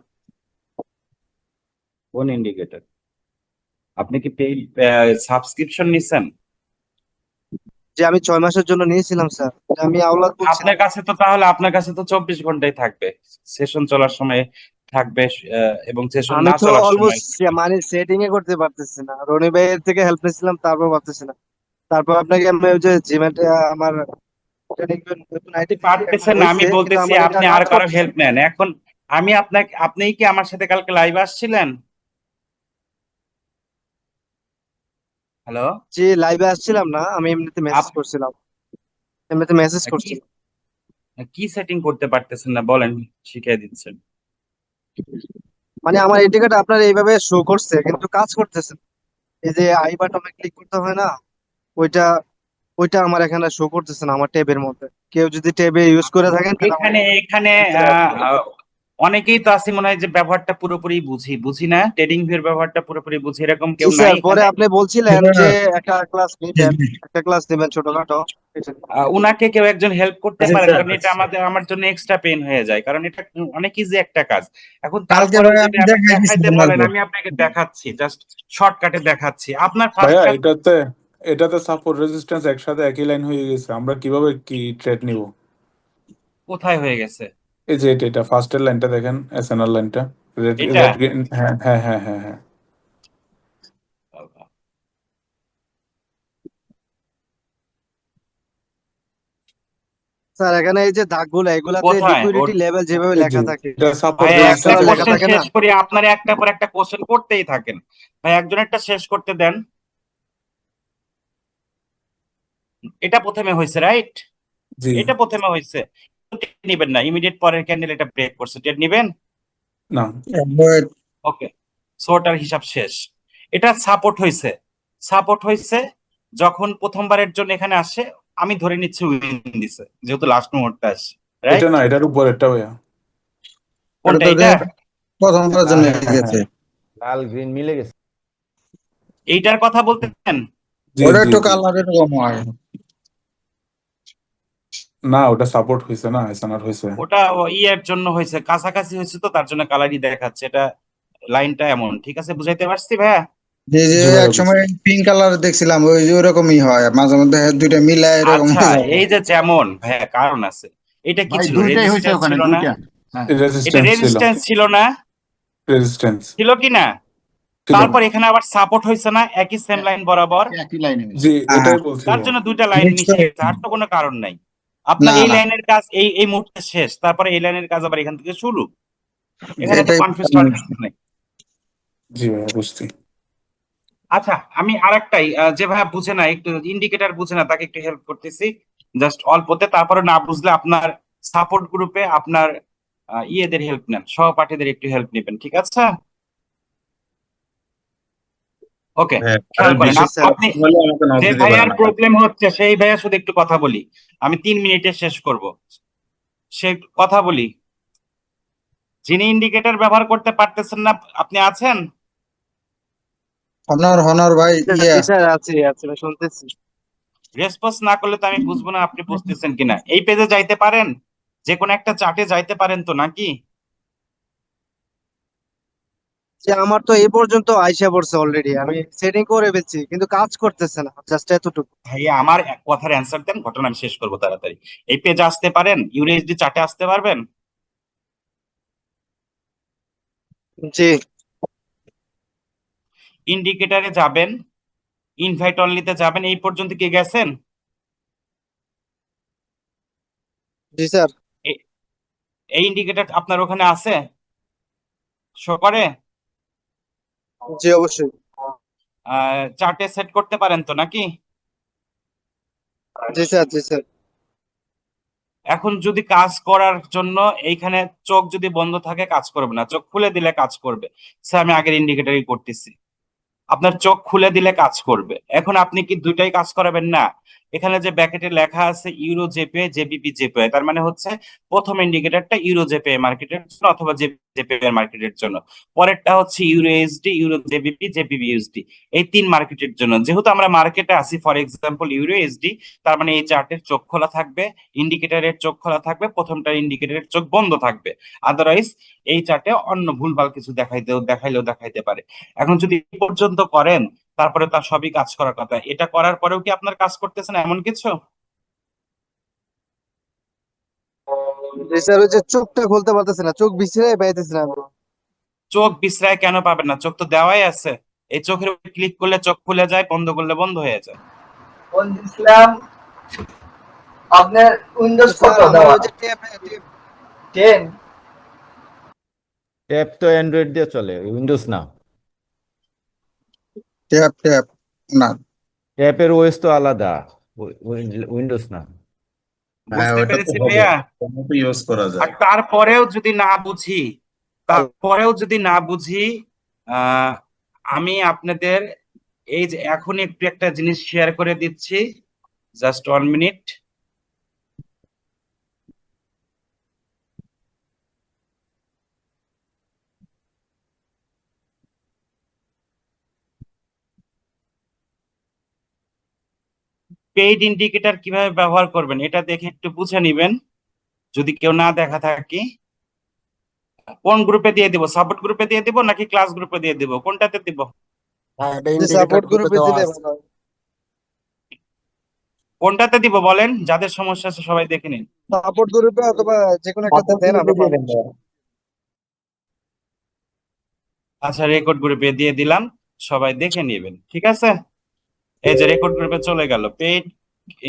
কোন ইন্ডিকেটর? আপনি কি পেইড সাবস্ক্রিপশন নিছেন? যে আমি 6 মাসের জন্য নিয়েছিলাম স্যার, আমি আওলাদ বলছিলাম। আপনার কাছে তো 24 ঘন্টায় থাকবে, সেশন চলার সময় থাকবে, এবং সেশন আমি না তো চলার সময়। অলমোস্ট মানে সেটিং এ করতে পারতেছি না, রনি ভাইয়ের থেকে হেল্প নিয়েছিলাম, তারপর পারতেছি না। তারপর আপনাকে আমি ওই যে জিমেট আমার নতুন আইডি পারতেছেন না, আমি হয়েছে, কিন্তু বলতেছি আমার এটা আপনি আর কাজ কারো করতেছে হেল্প না। নেন। এখন আমি আপনিই কি আমার সাথে কালকে লাইভ আসছিলেন? হ্যালো? যে লাইভে আসছিলাম না, আমি এমনিতে মেসেজ করছিলাম, এমনিতে মেসেজ কি করছিলাম। কি সেটিং করতে পারতেছেন না বলেন, শিখিয়ে দিচ্ছেন। মানে আমার ইন্ডিকেটর আপনার এইভাবে শো করছে কিন্তু কাজ করতেছে না। এই যে আই বাটনে ক্লিক করতে হয় না, ওইটা ওইটা আমার এখানে শো করতেছে না আমার ট্যাবের মধ্যে। কেউ যদি ট্যাবে ইউজ করে থাকেন তাহলে আমার এখানে ভিতরে add করে আহ, অনেকেই তো আছে মনে হয় যে ব্যবহারটা পুরোপুরি বুঝি না, ট্রেডিং ভিউর ব্যবহারটা পুরোপুরি বুঝি, এরকম জি কেউ নাই স্যার, পরে এখানে? আপনি বলছিলেন যে একটা ক্লাস নেবেন ছোটখাটো। উনাকে কেউ একজন হেল্প করতে জি পারেন, স্যার। কারণ এটা আমার জন্য এক্সট্রা পেইন হয়ে যায়, কারণ এটা অনেক ইজি একটা কাজ। এখন কালকে তারপরেও ভাই যদি আমি আপনি দেখাই দেখাইতে দিছিলাম বলেন, আগে। আমি আপনাকে দেখাচ্ছি, জাস্ট শর্টকাটে দেখাচ্ছি। আপনার ফার্স্ট ভাইয়া কাজ এটাতে সাপোর্ট রেজিস্ট্যান্স একসাথে একই লাইন হয়ে গেছে, আমরা কিভাবে কি ট্রেড নিব? কোথায় হয়ে গেছে? এই যে এটা ফার্স্টের লাইনটা দেখেন, এসএনআর লাইনটা, রেড এটা রেড গ্রিন। হ্যাঁ হ্যাঁ হ্যাঁ হ্যাঁ হ্যাঁ। স্যার এখানে এই যে দাগগুলো, এগুলাতে কোথায় লিকুইডিটি লেভেল যেভাবে এই যে লেখা থাকে, এটা সাপোর্ট ভাই ব্ল্যাক একটা কালার রেজিস্ট্যান্স লেখা কোশ্চেন থাকে না। শেষ করি, আপনার একটা পর একটা কোশ্চেন করতেই থাকেন। ভাই একজন একটা শেষ করতে দেন। এটা প্রথমে হয়েছে, রাইট? জি এটা প্রথমে হয়েছে, নিবেন না, ইমিডিয়েট পরের ক্যান্ডেল এটা ব্রেক করছে, টেট নিবেন? না। ওকে, সোটার হিসাব শেষ। এটা সাপোর্ট হয়েছে যখন প্রথমবারের জন্য এখানে আসে, আমি ধরে নিচ্ছি উইন দিছে, যেহেতু লাস্ট মুহূর্তে আসে, এটা রাইট? না, এটার উপরেরটা ভাইয়া। কোনটা এটা তো এটা? প্রথমবারের জন্য হ্যাঁ হ্যাঁ গেছে। হ্যাঁ। লাল গ্রিন মিলে গেছে। এইটার কথা বলতেছেন? জি ওটা জি একটু জি। কালার একটু কম হয়। না, ওটা সাপোর্ট হয়েছে না, এসএনআর হয়েছে। ওটা ইয়ের জন্য হয়েছে, কাছাকাছি হয়েছে, তো তার জন্য কালারই দেখাচ্ছে। এটা লাইনটা এমন, ঠিক আছে? বুঝাইতে পারছি ভাইয়া? যে যে জি ভাইয়া এক সময় বুঝছি। পিঙ্ক কালার দেখছিলাম, ওই যে ওরকমই হয় মাঝে মধ্যে, দুইটা মিলায় এরকম আচ্ছা, হয়ে যায়। এই যে যেমন ভাইয়া কারণ আছে। এটা কি ভাই ছিল? দুইটাই হয়েছে রেজিস্ট্যান্স ওখানে, ছিল না? দুইটা। হ্যাঁ এটা রেজিস্ট্যান্স ছিল। রেজিস্ট্যান্স ছিল না? রেজিস্ট্যান্স ছিল কি না? ছিল। তারপর এখানে আবার সাপোর্ট হয়েছে না, একই সেম লাইন বরাবর? একই লাইনে হয়েছে। জি, হ্যাঁ এটাই তার বলছিলাম। জন্য দুইটা লাইন মিক্স মিশে করে গেছে, আর তো কোনো কারণ নাই। আপনার না এই না, লাইনের কাজ এই মুহূর্তে শেষ, তারপরে এই লাইনের কাজ আবার এখান থেকে শুরু। এখানে তো এটাই কনফিউজ হওয়ার কিছু নেই। জি ভাইয়া বুঝছি। আচ্ছা, আমি আরেকটাই, যে ভাইয়া বুঝে না, একটু ইন্ডিকেটর বুঝে না, তাকে একটু হেল্প করতেছি, জাস্ট অল্পতে। তারপরে না বুঝলে আপনার সাপোর্ট গ্রুপে আপনার ইয়েদের হেল্প নেন, সহপাঠীদের একটু হেল্প নেবেন, ঠিক আছে? ওকে, হ্যাঁ, আর খেয়াল করেন জি বিশেষ স্যার। আপনি প্রবলেম হলে আমাকে নক যে দিতে ভাইয়ার পারেন। প্রবলেম হচ্ছে, সেই ভাইয়া শুধু একটু কথা বলি, আমি 3 মিনিটে শেষ করব, সে কথা বলি। যিনি ইন্ডিকেটর ব্যবহার করতে পারতেছেন না, আপনি আছেন? হনর হনর ভাই জি স্যার, আছি আছি, আমি শুনতেছি। রেসপন্স না করলে তো আমি বুঝবো না আপনি বুঝতেছেন কিনা। এই পেজে যাইতে পারেন, যে কোনো একটা চার্টে যাইতে পারেন তো নাকি? যে আমার তো এই পর্যন্ত আইসা পড়ছে অলরেডি, আমি সেটিং করে ফেলছি কিন্তু কাজ করতেছে না, জাস্ট এতটুকু। ভাইয়া আমার এক কথার অ্যান্সার দেন, ঘটনা আমি শেষ করবো তাড়াতাড়ি। এই পেজে আসতে পারেন? ইউএসডি চার্টে আসতে পারবেন? জি ইন্ডিকেটরে যাবেন, ইনভাইট অনলিতে যাবেন। এই পর্যন্ত কি গেছেন? জি স্যার। এ- এই ইন্ডিকেটর আপনার ওখানে আছে, শো করে? জি অবশ্যই। চার্টে সেট করতে পারেন তো নাকি? জি স্যার, জি স্যার। এখন যদি কাজ করার জন্য এইখানে চোখ যদি বন্ধ থাকে কাজ করবে না, চোখ খুলে দিলে কাজ করবে। স্যার আমি আগের ইন্ডিকেটরই করতেছি, আপনার চোখ খুলে দিলে কাজ করবে। এখন আপনি কি দুইটাই কাজ করাবেন? না, এখানে যে ব্যাকেটে লেখা আছে ইউরো জেপে জেবিপি জেপে, তার মানে হচ্ছে প্রথম ইন্ডিকেটরটা ইউরো জেপে মার্কেটের জন্য অথবা জেপে মার্কেটের জন্য, পরেরটা হচ্ছে euro SD euro JBP JBP USD, এই তিন মার্কেটের জন্য। যেহেতু আমরা মার্কেটে আছি, ফর এক্সাম্পল ইউরো এসডি, তার মানে এই চার্টের চোখ খোলা থাকবে, ইন্ডিকেটরের চোখ খোলা থাকবে, প্রথমটা ইন্ডিকেটরের চোখ বন্ধ থাকবে। আদারওয়াইজ এই চার্টে অন্য ভুলভাল কিছু দেখাইলেও দেখাইতে পারে। এখন যদি এই পর্যন্ত করেন, তারপরে তার সবই কাজ করার কথা। এটা করার পরেও কি আপনার কাজ করতেছে না এমন কিছু? জি স্যার, ওই যে চোখটা খুলতে পারতেছে না, চোখ বিছিয়ে পাইতেছে না আমি। চোখ বিশ্রায় কেন পাবেন না? চোখ তো দেওয়াই আছে। এই চোখের উপর ক্লিক করলে চোখ খুলে যায়, বন্ধ করলে বন্ধ হয়ে যায়। কোন দিছিলাম আপনার উইন্ডোজ স্যার কত আমার দেওয়া? ওই যে ট্যাব 10। ট্যাব তো অ্যান্ড্রয়েড দিয়ে চলে, উইন্ডোজ না। ট্যাপ না। ট্যাবের ওএস তো আলাদা, উইন্ডোজ না। হ্যাঁ বুঝতে ওটা তো পেরেছি হবে, ভাইয়া। টমেটো ইউজ করা আর যায়। তারপরেও যদি না বুঝি, আহ আমি আপনাদের এই যে এখন একটু একটা জিনিস শেয়ার করে দিচ্ছি, জাস্ট 1 মিনিট। পেইড ইন্ডিকেটর কিভাবে ব্যবহার করবেন এটা দেখে একটু বুঝে নিবেন, যদি কেউ না দেখা থাকে। কোন গ্রুপে দিয়ে দিব? সাপোর্ট গ্রুপে দিয়ে দিব নাকি ক্লাস গ্রুপে দিয়ে দিব? কোনটাতে দিব? হ্যাঁ, এটা যে ইন্ডিকেটর সাপোর্ট গ্রুপে গ্রুপে দেওয়া দিলে আছে। ভালো হয়। কোনটাতে দিব বলেন, যাদের সমস্যা আছে সবাই দেখে নিন। সাপোর্ট গ্রুপে অথবা যে কোনো একটাতে সাপোর্ট দেন, গ্রুপে আমরা দিয়ে পাবো। দেন ভাইয়া। আচ্ছা, রেকর্ড গ্রুপে দিয়ে দিলাম, সবাই দেখে নেবেন, ঠিক আছে? এই যে রেকর্ড গ্রুপে চলে গেল। পেইড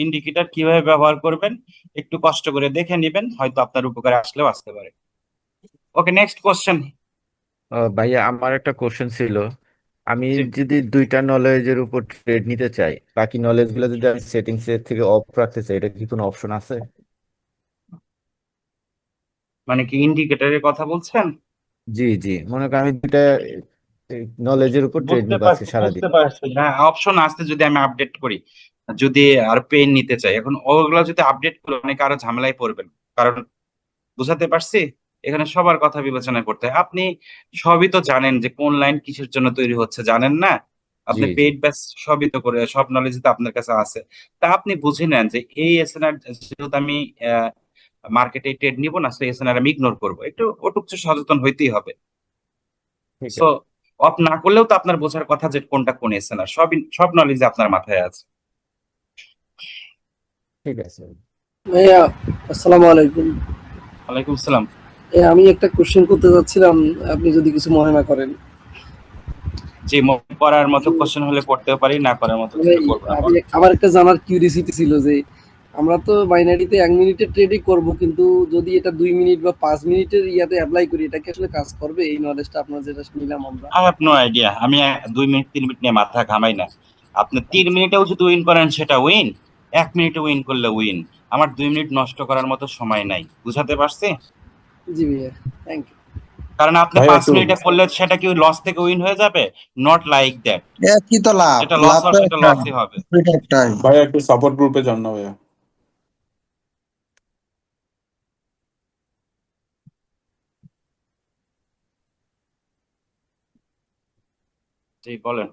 ইন্ডিকেটর কিভাবে ব্যবহার করবেন একটু কষ্ট করে দেখে নেবেন, হয়তো আপনার উপকারে আসলেও আসতে পারে। ওকে, নেক্সট কোশ্চেন। ভাইয়া আমার একটা কোশ্চেন ছিল, আমি যদি দুইটা নলেজের উপর ট্রেড নিতে চাই, বাকি নলেজ গুলো যদি আমি সেটিংস এর থেকে অফ রাখতে চাই, এটা কি কোনো অপশন আছে? মানে কি ইন্ডিকেটরের কথা বলছেন? জি জি, মনে করেন আমি দুইটা নলেজের উপর ট্রেড বুঝতে নিব আজকে পারছি, সারাদিন। বুঝতে পারছি। হ্যাঁ, অপশন আসতে যদি আমি আপডেট করি, যদি আর পেইন নিতে চাই, এখন ওগুলো যদি আপডেট করে অনেক আরো ঝামেলায় পড়বেন। কারণ বুঝাতে পারছি, এখানে সবার কথা বিবেচনা করতে হয়। আপনি সবই তো জানেন যে কোন লাইন কিসের জন্য তৈরি হচ্ছে, জানেন না? জি আপনি জি। পেইড ব্যাচ সবই তো করে, সব নলেজ তো আপনার কাছে আছে। তা আপনি বুঝে নেন যে এই এসএনআর, যেহেতু আমি মার্কেটে ট্রেড নিব না, সেই এসএনআর আমি ইগনোর করবো। একটু ওটুকু সচেতন হইতেই হবে। ঠিক সো আছে। অফ না করলেও তো আপনার বোঝার কথা যে কোনটা কোন এসএনআর, সব নলেজ আপনার মাথায় আছে। ঠিক আছে। ভাইয়া, আসসালামু আলাইকুম। ওয়ালাইকুম সালাম। আমি একটা কোশ্চেন করতে যাচ্ছিলাম, আপনি যদি কিছু মনে না করেন। যে মনে করার মতো কোশ্চেন হলে করতেও পারি, না করার মতো মানে থাকলে করবো না, বল। আমার একটা জানার কিউরিসিটি ছিল যে আমরা তো বাইনারিতে 1 মিনিটের ট্রেডই করব, কিন্তু যদি এটা 2 মিনিট বা 5 মিনিটের ইয়াতে অ্যাপ্লাই করি, এটা কি আসলে কাজ করবে? এই নলেজটা আপনার যেটা নিলাম আমরা। I have no idea. আমি 2 মিনিট 3 মিনিট নিয়ে মাথা ঘামাই না। আপনি 3 মিনিটেও যদি উইন করেন সেটা উইন, 1 মিনিটে উইন করলে উইন। আমার 2 মিনিট নষ্ট করার মতো সময় নাই, বুঝাতে পারছি? জি ভাইয়া, থ্যাংক ইউ। কারণ আপনি ভাই 5 একটু মিনিটে করলে সেটা কি লস থেকে উইন হয়ে যাবে? Not like that. একই তো লাভ, যেটা লস লাভ তো হওয়ার সেটা একটাই, লসই হবে। প্রফিট একটাই। ভাই একটু সাপোর্ট গ্রুপে যান না ভাইয়া। জি বলেন।